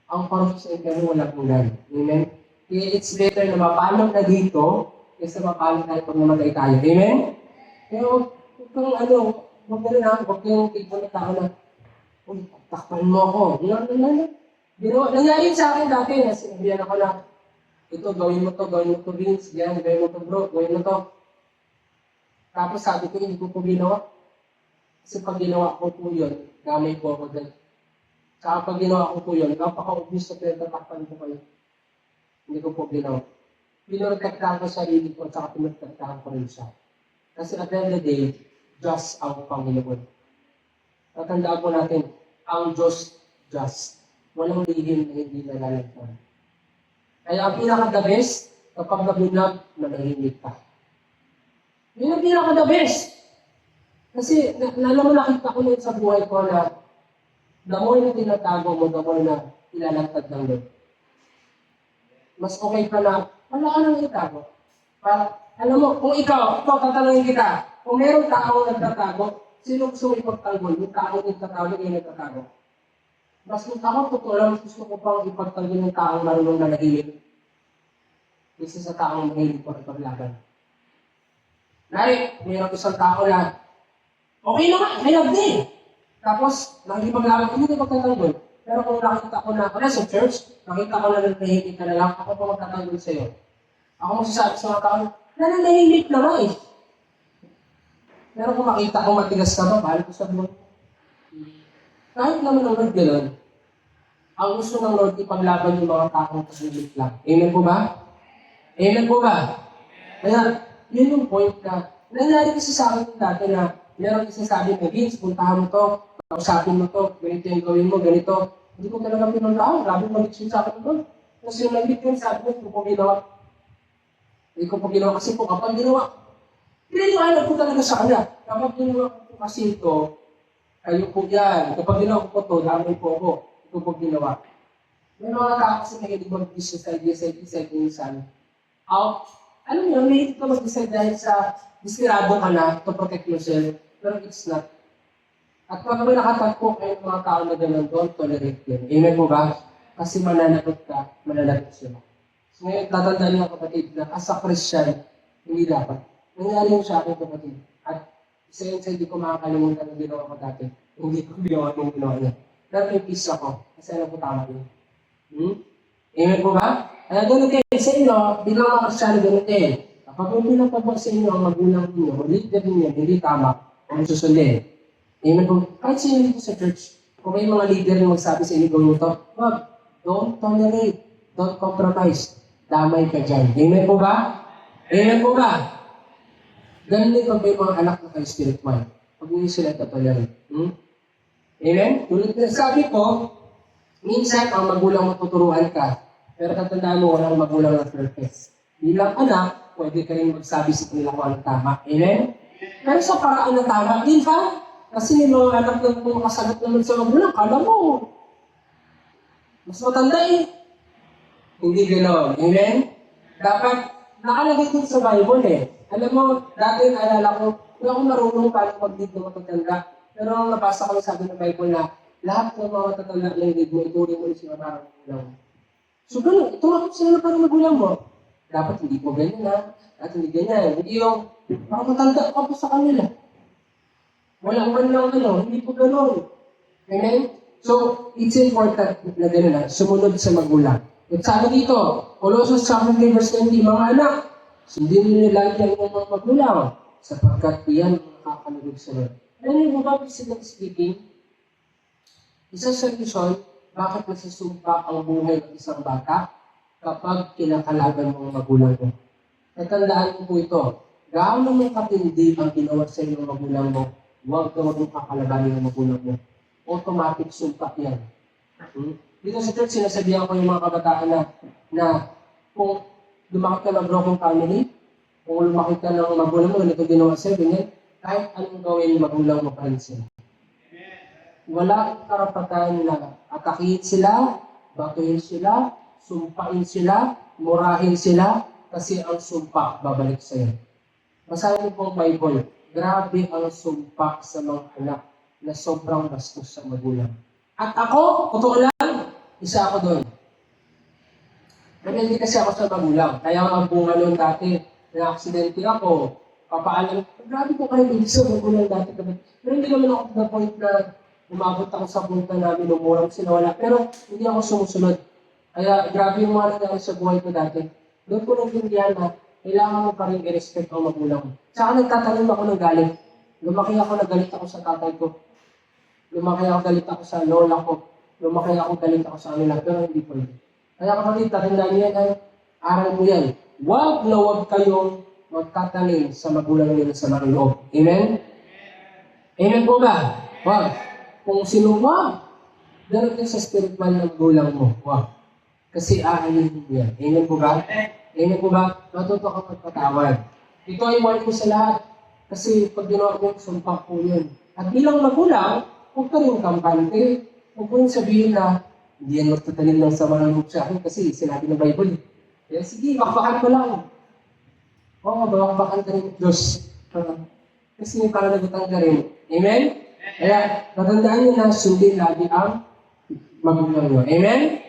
Ang parusa sa impyerno, walang hanggan. Amen? Kaya it's better na mapalong na dito kaysa mapalong tayo pag namatay tayo. Amen? Kaya huwag kang tipo na tao na, uy, takpan mo ako. Nangyari sa akin dati na sinabihan ako na, ito, gawin mo to, Vince, yan, gawin mo to, bro, gawin mo to. Tapos sabi ko, hindi ko po ginawa. Kasi pag ginawa ko po yun, gamay po ako dyan. Saka pag ginawa ko po yun, napaka-obvious sa pinagtatakpan ko kayo. Hindi ko po ginawa. Pinurtektahan ko sarili ko at saka pinurtektahan ko rin siya. Kasi at the end of the day, just ang Panginoon. Tatandaan po natin, ang Diyos, just. Walang lihim na hindi nalalagpan. Kaya ang pinaka-the best, kapag nabunag, manahimik ka. Yun ang pinaka-the best. Kasi, alam mo, nakita ko na sa buhay ko na the more na tinatago mo, the more na ilalantad ng Lord. Mas okay pa na, wala ka nang itago. Alam mo, kung ikaw, tatanungin kita, kung mayroong tao nagtatago, sino gusto mo ipagtanggol? Yung tao nagtatago, yung nagtatago. Mas kung ako, totoo lang, gusto ko pang ipagtanggol ng taong marunong manahimik. Isa sa taong mahilig ko ipaglaban. Nari, mayroong isang tao na, okay naman, hayag din. Tapos, nakikipaglaban, hindi ko magtatanggol. Pero kung nakita ko na, sa church, nakita ko na nanahimik ka na lang, ako pa magtatanggol sa'yo. Ako magsasabi sa mga tao, nanahimik na nga eh. Pero kung makita ko matigas ka ba, bahal ko sa buhay. Kahit naman ang Lord gano'n, ang gusto ng Lord ipaglaban yung mga taong tahimik lang. Amen po ba? Amen po ba? Kaya, yun yung point na, nangyari kasi sa akin dati na, meron kasi sabi mo, Vince, puntahan mo to, kausapin mo to, ganito yung gawin mo, ganito. Hindi ko talaga pinuntaan, grabe mag-explain sa akin doon. Kasi yung nag-hit yun, sabi mo, hindi ko po ginawa. Hindi ko po ginawa kasi po, kapag ginawa, piniliwanag ko talaga sa kanya. Kapag ginawa ko po kasi ito, kayo po yan. Kapag ginawa ko po ito, damay po ako. Ito po ginawa. May mga tao kasi nahilig mag-decide minsan. Alam niyo, nahilig ka mag-decide dahil sa desperado ka na to protect yourself. Pero it's not. At pag may nakatagpo kayo mga tao na gano'n, don't tolerate them. Amen po ba? Kasi mananagot ka, mananagot sila. So ngayon, tatandaan niyo kapatid na as a Christian, hindi dapat. Nangyari yung sa akin kapatid. At isa yun sa hindi ko makakalimutan ng ginawa ko dati. Hindi ko ginawa nung ginawa niya. Pero may peace ako. Kasi alam ko tama yun. Amen po ba? Kaya gano'n kayo sa inyo, bilang mga Kristyano gano'n kayo. Kapag may pinapagawa sa inyo ang magulang ninyo, leader ninyo, hindi tama, kung susundin. Amen po. Kahit sino dito sa church, kung may mga leader na magsabi sa inyo, gawin mo ito, wag. Don't tolerate. Don't compromise. Damay ka dyan. Amen po ba? Amen po ba? Ganun din pag may mga anak na kayo spiritual. Pag hindi sila tolerate. Amen? Tulad na sabi ko, minsan ang magulang mo tuturuan ka, pero tatandaan mo walang magulang na perfect. Bilang anak, pwede ka rin magsabi sa kanila kung anong tama. Amen? Pero sa paraan na tama din ha? Kasi may mga anak na makasagot naman sa magulang, kala mo, mas matanda eh. Hindi gano'n. Amen? Dapat, nakalagay din sa Bible eh. Alam mo, dati naalala ko, hindi ako marunong paano mag-lead ng matatanda. Pero ang nabasa ko sabi ng Bible na, lahat ng mga matatanda na lead mo, ituring mo sila parang magulang. So gano'n, ito ako sila parang magulang mo. Dapat hindi po ganyan ha. At hindi ganyan. Hindi yung, parang matanda ka po sa kanila. Walang man lang hindi po gano'n. Amen? So, it's important na gano'n na, sumunod sa magulang. At sabi dito, Colossians chapter 3 verse 20, mga anak, sundin niyo lagi ang mga magulang, sapagkat iyan ang nakakalugod sa Lord. Alam niyo ba, physically speaking, isa sa reason, bakit nasusumpa ang buhay ng isang bata kapag kinakalaban mo ang magulang mo. Natandaan mo po ito, gaano mo katindi ang ginawa sa iyo ng magulang mo, huwag ka mong kakalabanin ng magulang mo. Automatic sumpa yan. Dito sa church, sinasabihan ko yung mga kabataan na kung lumaki ka ng broken family, kung lumaki ka ng magulang mo, ganito ginawa sa'yo, ganyan, kahit anong gawin yung magulang mo pa rin sila. Wala kang karapatan na atakihin sila, batuhin sila, sumpain sila, murahin sila, kasi ang sumpa babalik sa'yo. Basahin mo pong Bible, grabe ang sumpa sa mga anak na sobrang bastos sa magulang. At ako, totoo lang, isa ako doon. Hindi kasi ako sa magulang. Kaya ang bunga noon dati, na-aksidente ako, papaalam, grabe ko kayo hindi sa magulang dati. Pero hindi naman ako to the point na umabot ako sa punta na minumurang sinawala. Pero hindi ako sumusunod. Kaya grabe yung mga nangyari sa buhay ko dati. Doon ko nagindihan na kailangan mo pa rin i-respect ang magulang mo. Saka nagtatanim ako ng galit. Lumaki ako, nagalit ako sa tatay ko. Lumaki ako, galit ako sa lola ko. Lumaki ako, galit ako sa kanila. Pero hindi pwede. Kaya kapatid, tatandaan niya na aral mo yan. Huwag na huwag kayong magtatanim sa magulang nila sa mga loob. Amen? Amen po ba? Huwag. Kung sino mo, ganun din sa spiritual na magulang mo. Huwag. Kasi aanin mo yan. Amen po ba? Amen po ba? Matuto ka magpatawad. Ito ay warning ko sa lahat. Kasi pag ginawa mo, sumpa po yun. At bilang magulang, huwag ka rin kampante. Huwag mo sabihin na hindi yan magtatanim ng sama ng loob sa akin kasi sinabi ng Bible. Kaya sige, bakbakan ko lang. Oo, bakbakan ka rin Diyos. Kasi may pananagutan ka rin. Amen? Kaya, natandaan niyo na sundin lagi ang magulang niyo. Amen?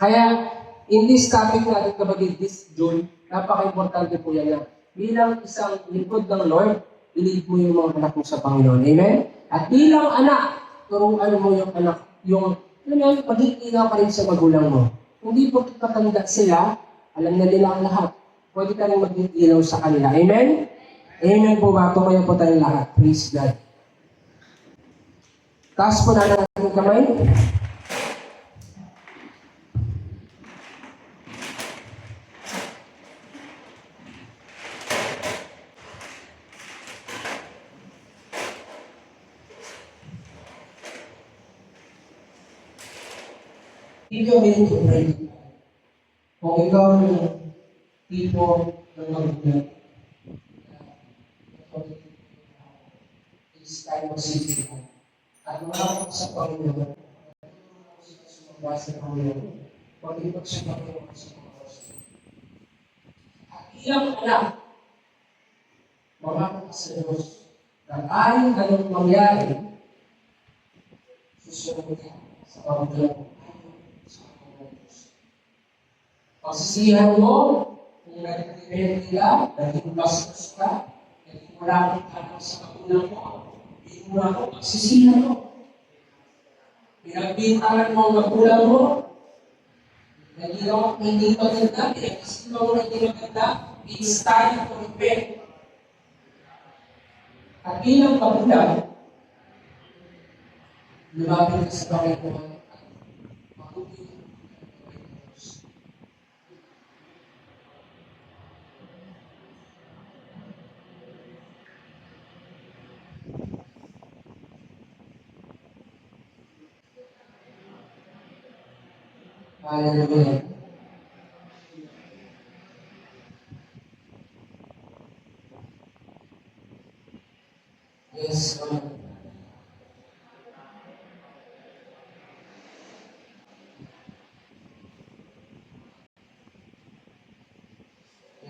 Kaya, in this topic natin kapatid, this June, napaka-importante po yan na bilang isang lingkod ng Lord, i-lead mo yung mga anak mo sa Panginoon. Amen? At bilang anak, turuan mo yung anak, yung maging ilaw ka rin sa magulang mo. Hindi po katanda sila, alam na nila ang lahat. Pwede ka rin maging ilaw sa kanila. Amen? Amen po ba? Tumayo po tayong lahat. Praise God. Taas po na natin kamay. Ikaw din ito, right? Kung ikaw yung tipo ng magulang, it's time of seeking. At mga sa Panginoon, sumabasa ng Panginoon, pag-ipagsumak ng mga sumabasa. At ilang anak, mga sa Diyos, na ayon anong mangyari, susunod ka sa Panginoon. Pagsisihan mo, kung nag-depend nila, naging bastos ka, naging wala kang tanong sa kagulang mo, hindi mo na ako pagsisihan mo. Pinagbintangan mo ang magulang mo, naging hindi maganda, pinagkasin mo na hindi maganda, it's time to repent. At bilang magulang, lumapit ka sa Panginoon at makulit ang Diyos. Hallelujah. Yes, Lord.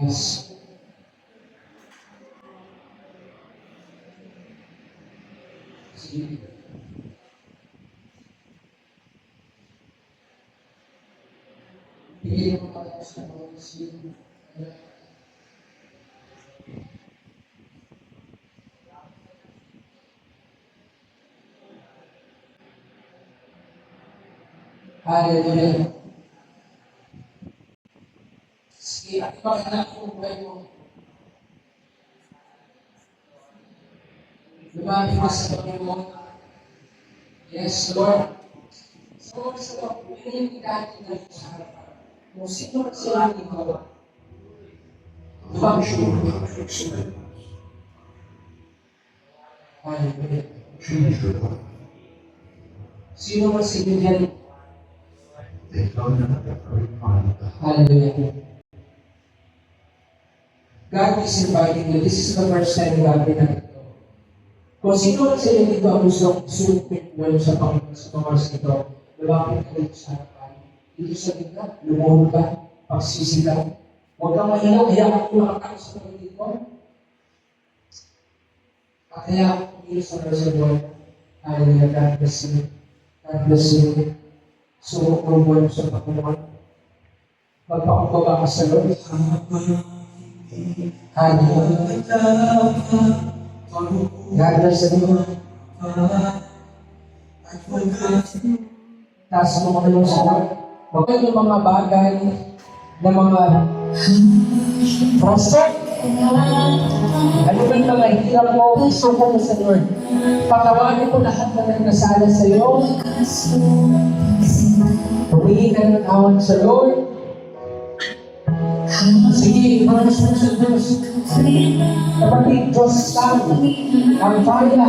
Yes. Sige. Bigyan mo tayo sa mga sige. Hallelujah. Sige, at ipakita ko kayo. Lumapit ka sa Panginoon. Yes, Lord. So, pinag-igatin na sa harapan. Kung sino ang sila ng ikaw. Lumapit ka. Hallelujah. Sino ang sinigyan? Hallelujah. God is inviting you. This is the first time God will have ito. Kung sino ang sila dito ang gusto sumipit mo sa Panginoon sa oras ito, lumapit ka dito sa harapan. Dito sa gitna, lumuhod ka, pagsisigaw. Huwag kang mahilaw, hayaan ko makatao sa Panginoon ko. At hayaan ko kumilos sa reservoir. Hallelujah. God bless you. God bless you. So, mo sa Panginoon. Magpakumbaba ka sa Lord. Hallelujah. God bless you. Taas mo kayo sa Lord. Huwag yung mga bagay na mga prospect. Ano ba yung mga hirap mo? Isuko mo sa Lord. Patawagin ko lahat na nagkasala sa iyo. Humingi ka ng awan sa Lord. Sige, maras mo sa Diyos. Kapatid, Diyos lang. Ang kaya,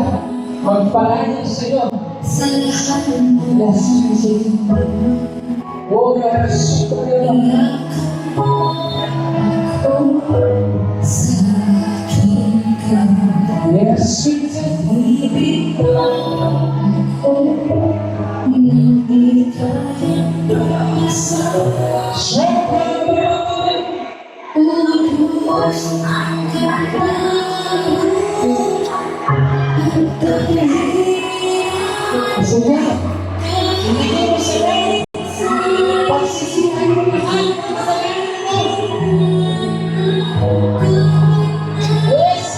magpalaya sa iyo. Yes, Jesus. Oh, yes. Yes, Jesus. Sige. Hindi mo sila. Pagsisihan mo naman. Yes.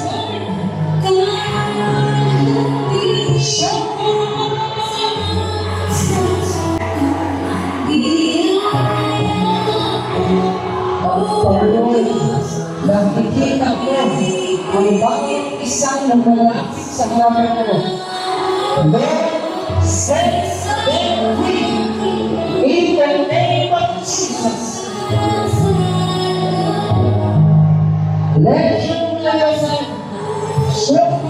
Panginoon, nakikita ko ang bawat isang namalapit sa harapan mo. Lord, set them free in the name of Jesus. Let your love show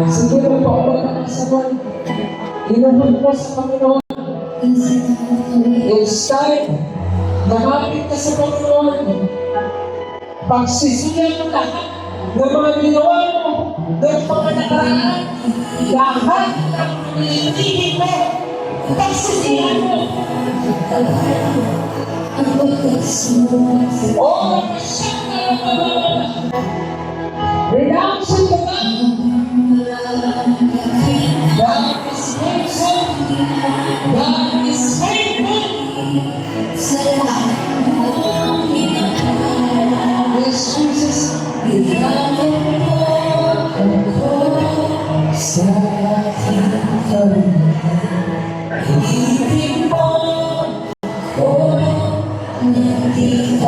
sige, magpapagod ka sa Lord. Inuhod mo sa Panginoon. It's time. Namapit ka sa Panginoon. Pagsisiyan mo lahat ng mga ginawa mo, ng mga nakaraan, lahat ng pinipili mo, pagsisiyan mo. Oh, renounce it to God. God is faithful. God is faithful. Yes, Jesus. Sa ating ibig mo, oh, nandito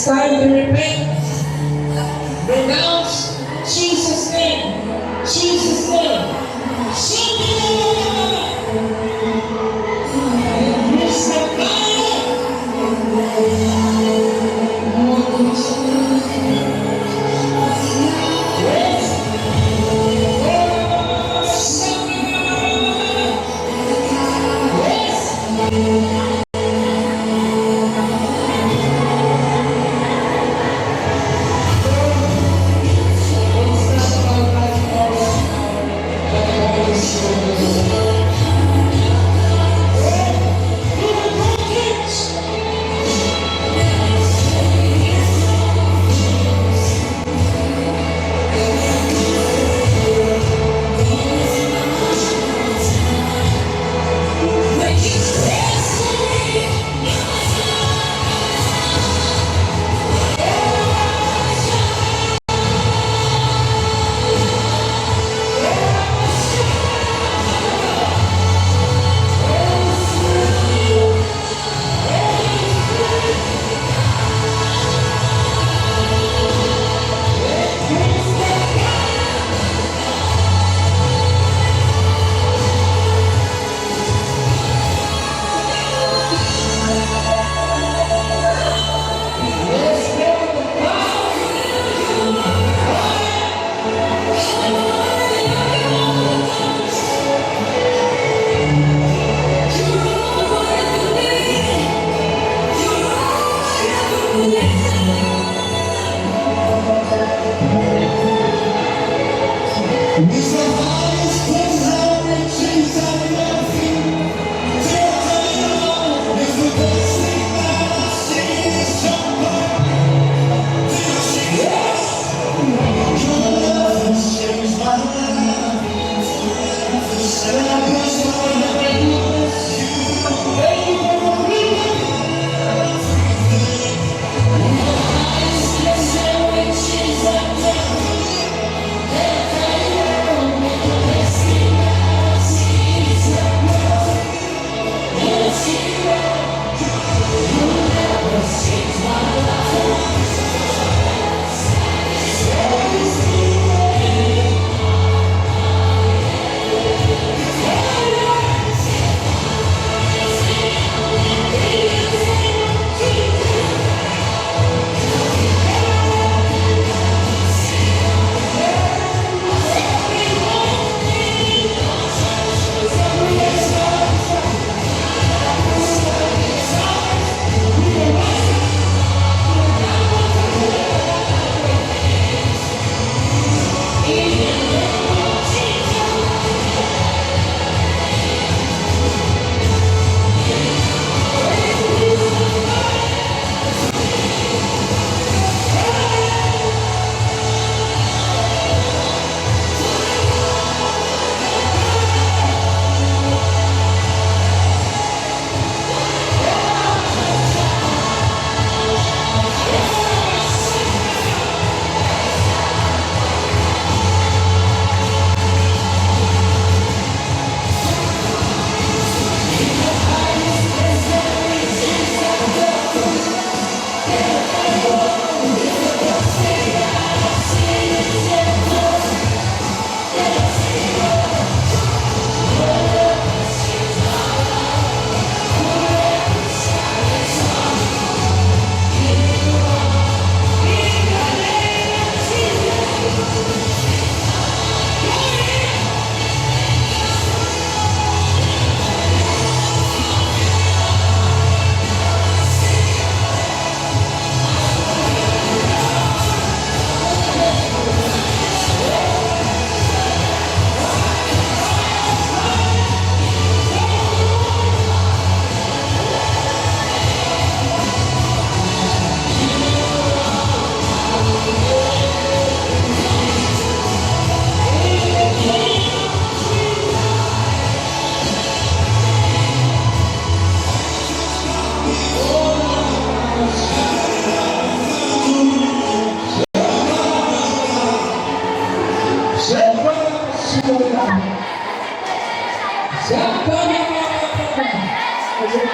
time to repent. Renounce Jesus' name. Jesus' name. And His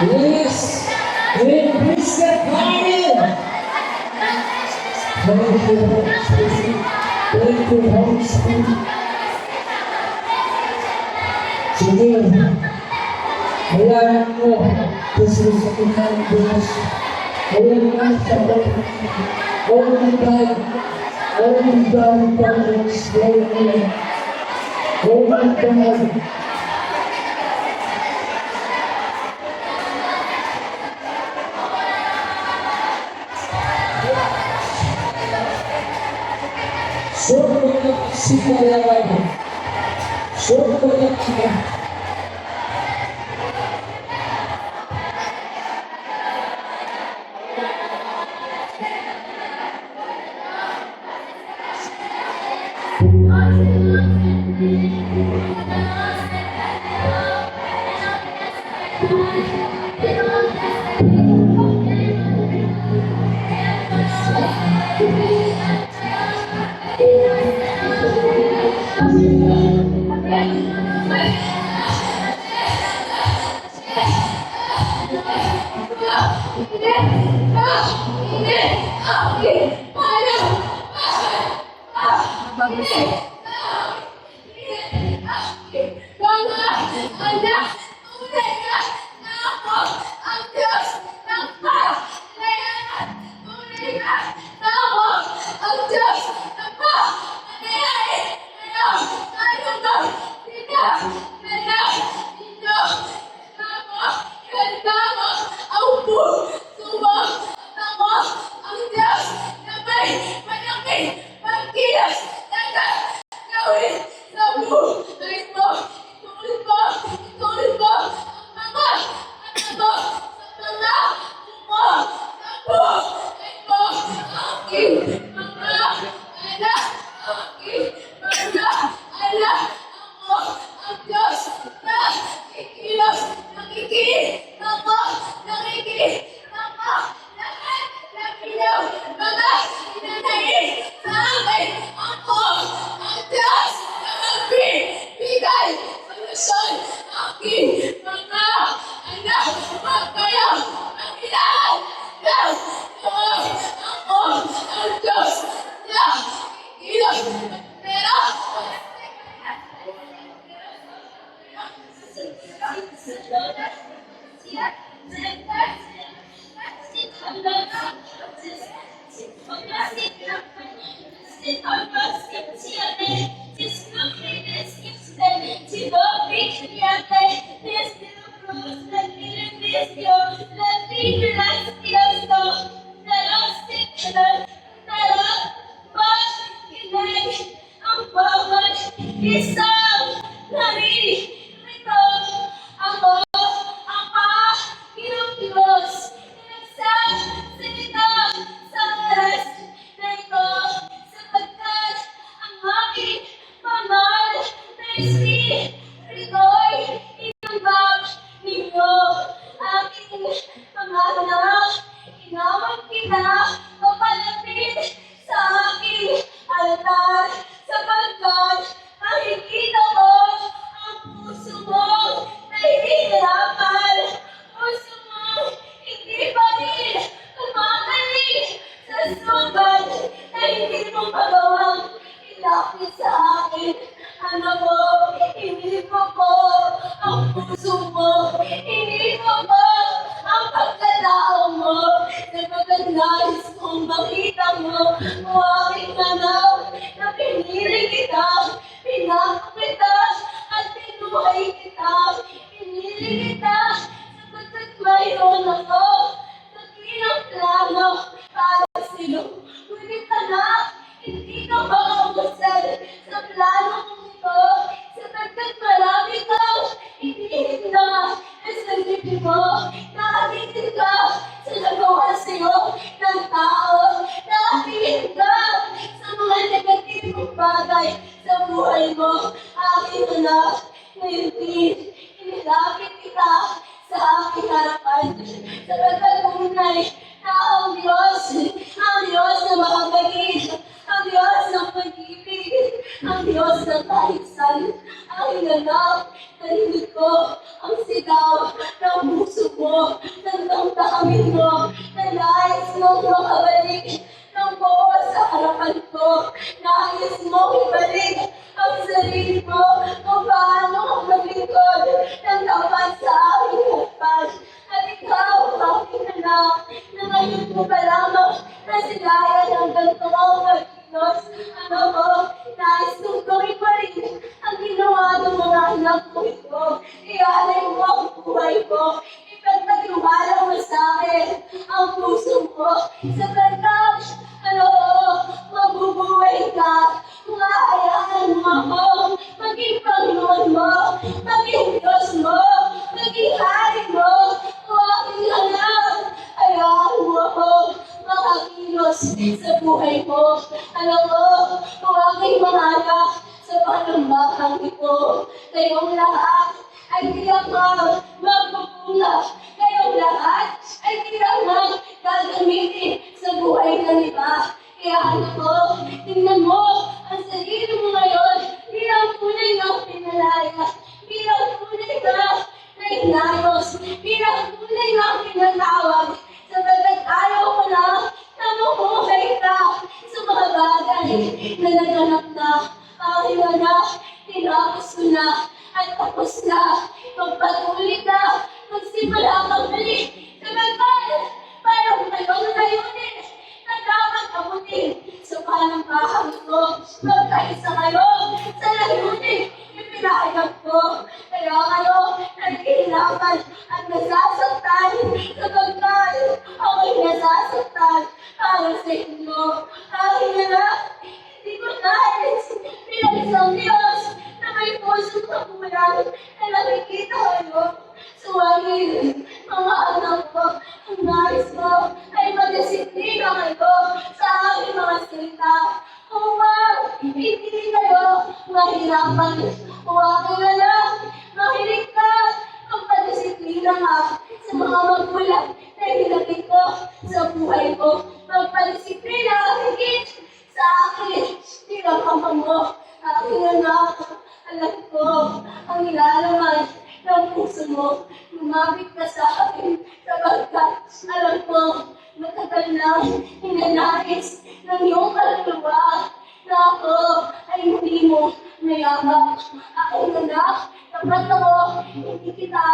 Yes, in Mr. Carter. Thank you, Holy Spirit. Thank you, Holy Spirit. Sige, hayaan mo kasi sa pinang Diyos. Hayaan mo sa all the time, God is glory. Oh my God. Sobrang sikalawan. Sobrang ng buo sa harapan ko. Nais mo ibalik ang sarili mo kung paano ang maglingkod ng tapat sa aking harapan. At ikaw, aking anak, na ngayon mo pa lamang nasilayan ng ganito ang pagkilos. Ano ko, nais kong gawin pa rin ang ginawa ng mga anak ko ito. Ialay mo ang buhay ko. Ipagpatiwala mo sa akin ang puso mo. Sapagkat, ano, mabubuhay ka. Kung aayaan mo ako, maging Panginoon mo, maging Diyos mo, maging Hari mo, o aking anak. Hayaan mo ako makakilos sa buhay mo. Alam mo, kung aking mga anak sa panambahang ito, kayong lahat ay tiyakang magpupula. Kayong lahat ay tiyakang gagamitin sa buhay ng iba. Kaya anak ko, tingnan mo ang sarili mo ngayon bilang tunay na pinalaya, bilang tunay na inayos, bilang tunay na pinatawag. Sapagkat ayaw ko na mamuhay ka sa mga bagay na naganap na. Aking anak, tinapos ko na at tapos na. Magpatuloy ka, magsimula kang muli. Sapagkat parang mayroong layunin na dapat abutin sa panampahan ko. Magkaisa kayo sa layunin ipinahayag ko. Kaya kayo naghihirapan at nasasaktan sapagkat ako'y nasasaktan para sa inyo. Aking anak, hindi ko nais bilang isang Diyos na may pusong kapulan na nakikita kayo. Suwahin, mga anak ko, ang nais ko ay magdisiplina kayo sa aking mga salita. Upang hindi kayo mahirapan. O aking anak, makinig ka, magpadisiplina ka sa mga magulang na hinagin ko sa buhay ko. Magpadisiplina ka higit sa akin, bilang ama mo. Aking anak, alam ko ang nilalaman ng puso mo. Lumapit ka sa akin sapagkat alam ko matagal na hinanais ng iyong kaluluwa na ako ay hindi mo mayabang. Aking anak, tapat ako, hindi kita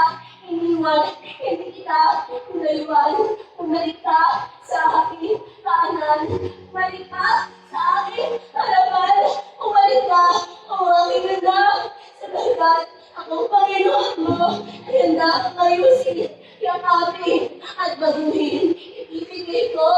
iniwan, hindi kita inayuan. Umalik ka sa aking kanan, umalik ka sa aking harapan, umalik ka, o aking anak, sapagkat ako, Panginoon mo, ay handa kang ayusin, yakapin, at baguhin. Ibibigay ko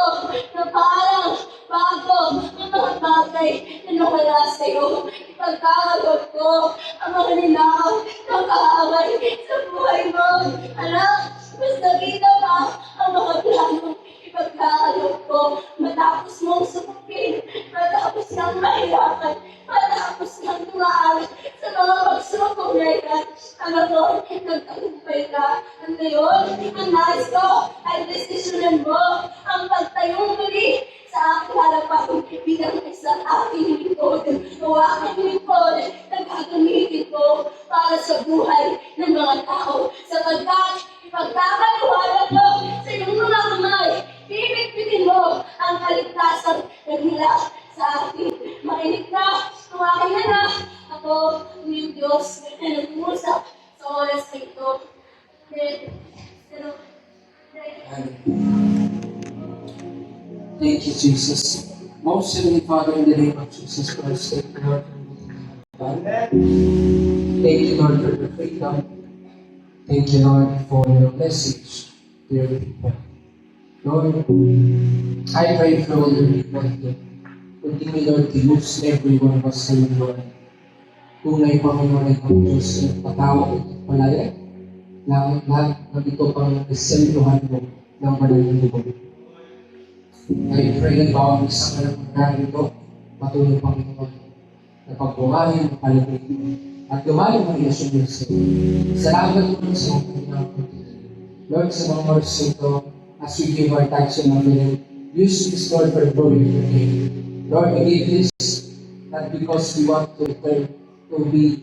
na parang bago ang mga bagay na nawala sa'yo. Ipagkakalot ko ang mga ninakaw ng kaaway sa buhay mo. Anak, mas nakita pa ang mga plano. Ipagkakalot ko matapos mong sumupin, matapos kang mahirapan, matapos kang tumaan sa mga pagsubok na yan. Alam ko, nagtagumpay ka. At ngayon, ang nais ko ay desisyonan mo ang pagtayong muli sa aking harapan bilang isang aking lingkod o aking lingkod na gagamitin ko para sa buhay ng mga tao. Sapagkat ipagkakaliwanag ko sa iyong mga kamay, bibigbitin mo ang kaligtasan na nila sa akin. Makinig ka, kung aking anak, ako, yung Diyos na nag-uusap sa oras na ito. Thank you, Jesus. Most Heavenly Father, in the name of Jesus Christ, thank you, Lord, for thank you, Lord, for the freedom. Thank you, Lord, for your message to your people. Lord, I pray for all your people here. Continue, Lord, to use every one of us sa iyong Lord. Tunay, Panginoon, ay ang Diyos ng patawag at palaya. Lahat ng ito pang isentuhan mo ng manalang mo. I pray na bawang isang kalang ito, patuloy, Panginoon, na pagbumahin ang kalagay at lumalim ang relasyon niyo sa iyo. Salamat po sa mga Panginoon. Lord, sa mga oras ito, as we give our thanks and offering, use this, Lord, for glory of your name. Lord, we give this not because we want to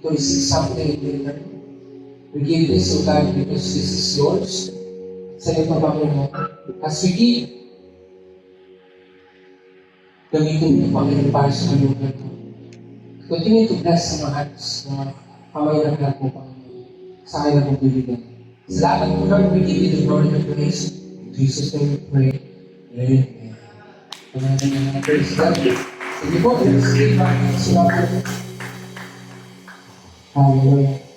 receive something in return. We give this, O God, because this is yours. Sa iyo, Panginoon, as we give, gamitin ito, Panginoon, para sa kalugan ko. Continue to bless sa mga hands, mga kamay na pinag po, Panginoon. Sa akin na pong bibigyan. Salamat po, Lord. We give you the glory and praise. In Jesus' name we pray. Amen. Praise God. Sige po, let's stay back. Salamat. Hallelujah.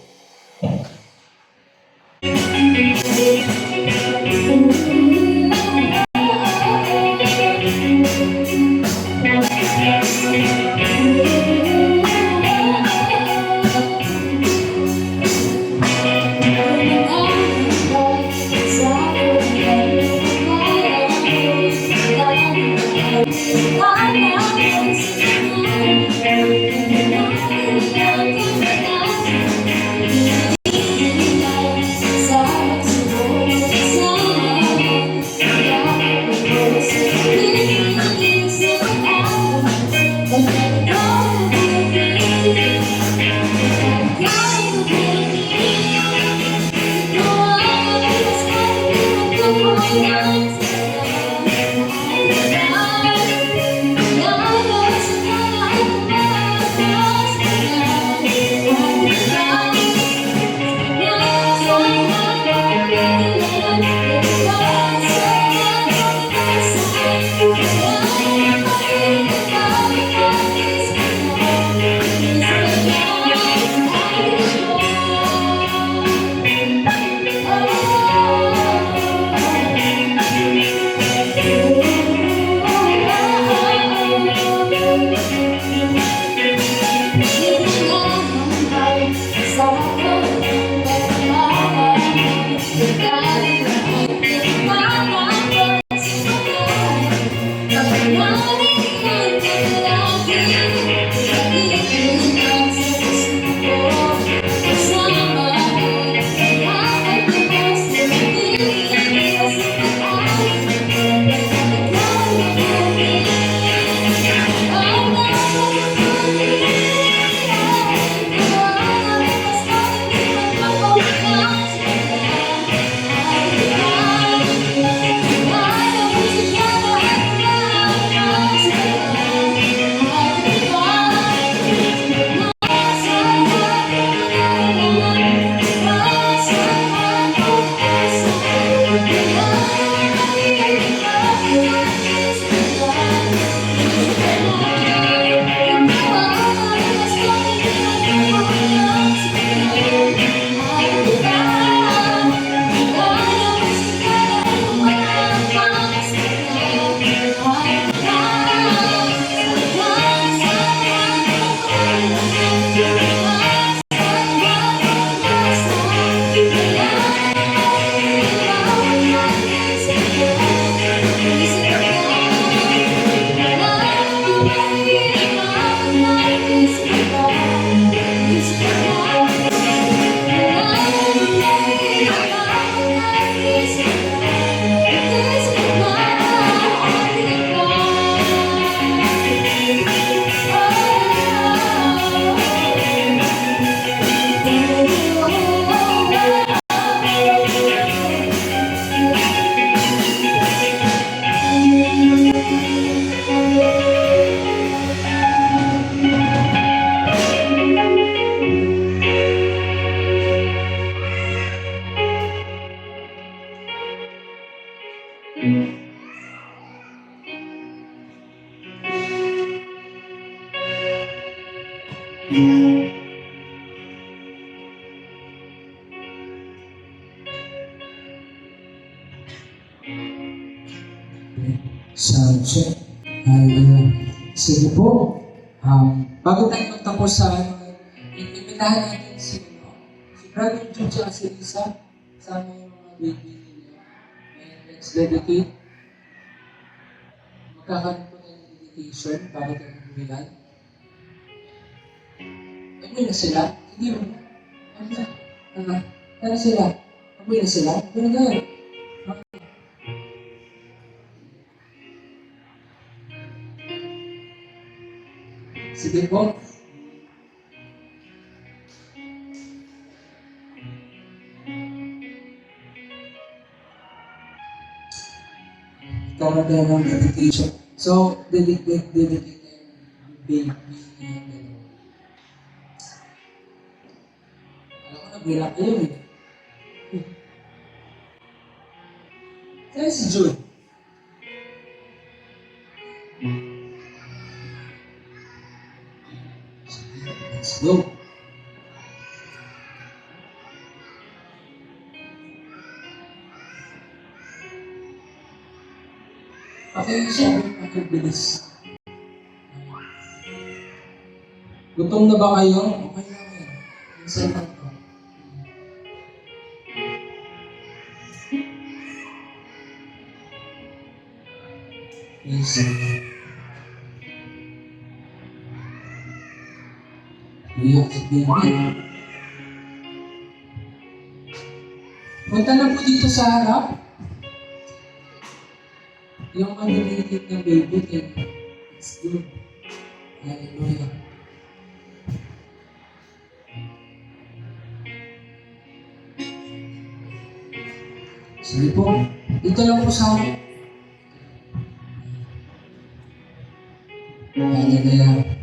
Sound check. Sige po. Bago tayo magtapos sa inimitahan natin si Brother Jude at si Lisa sa aming mga baby ninyo. And let's dedicate. Magkakaroon po tayo ng dedication para tayo magbilan. Amoy na sila? Hindi mo. Ano sila? Amoy na sila? Ano na tayo? Sige po. Karoon tayo ng dedication. So, dedicate yung baby niya. Alam ko, nabira kayo eh. Kaya si Jude. Let's go. Okay, siya. Pagkabilis. Gutom na ba kayo? Okay lang yan. Minsan lang to. Yes. Uyok si baby. Punta na po dito sa harap. Yung manililit ng baby, it's good. Hallelujah. Sige po, dito lang po sa amin. Hallelujah.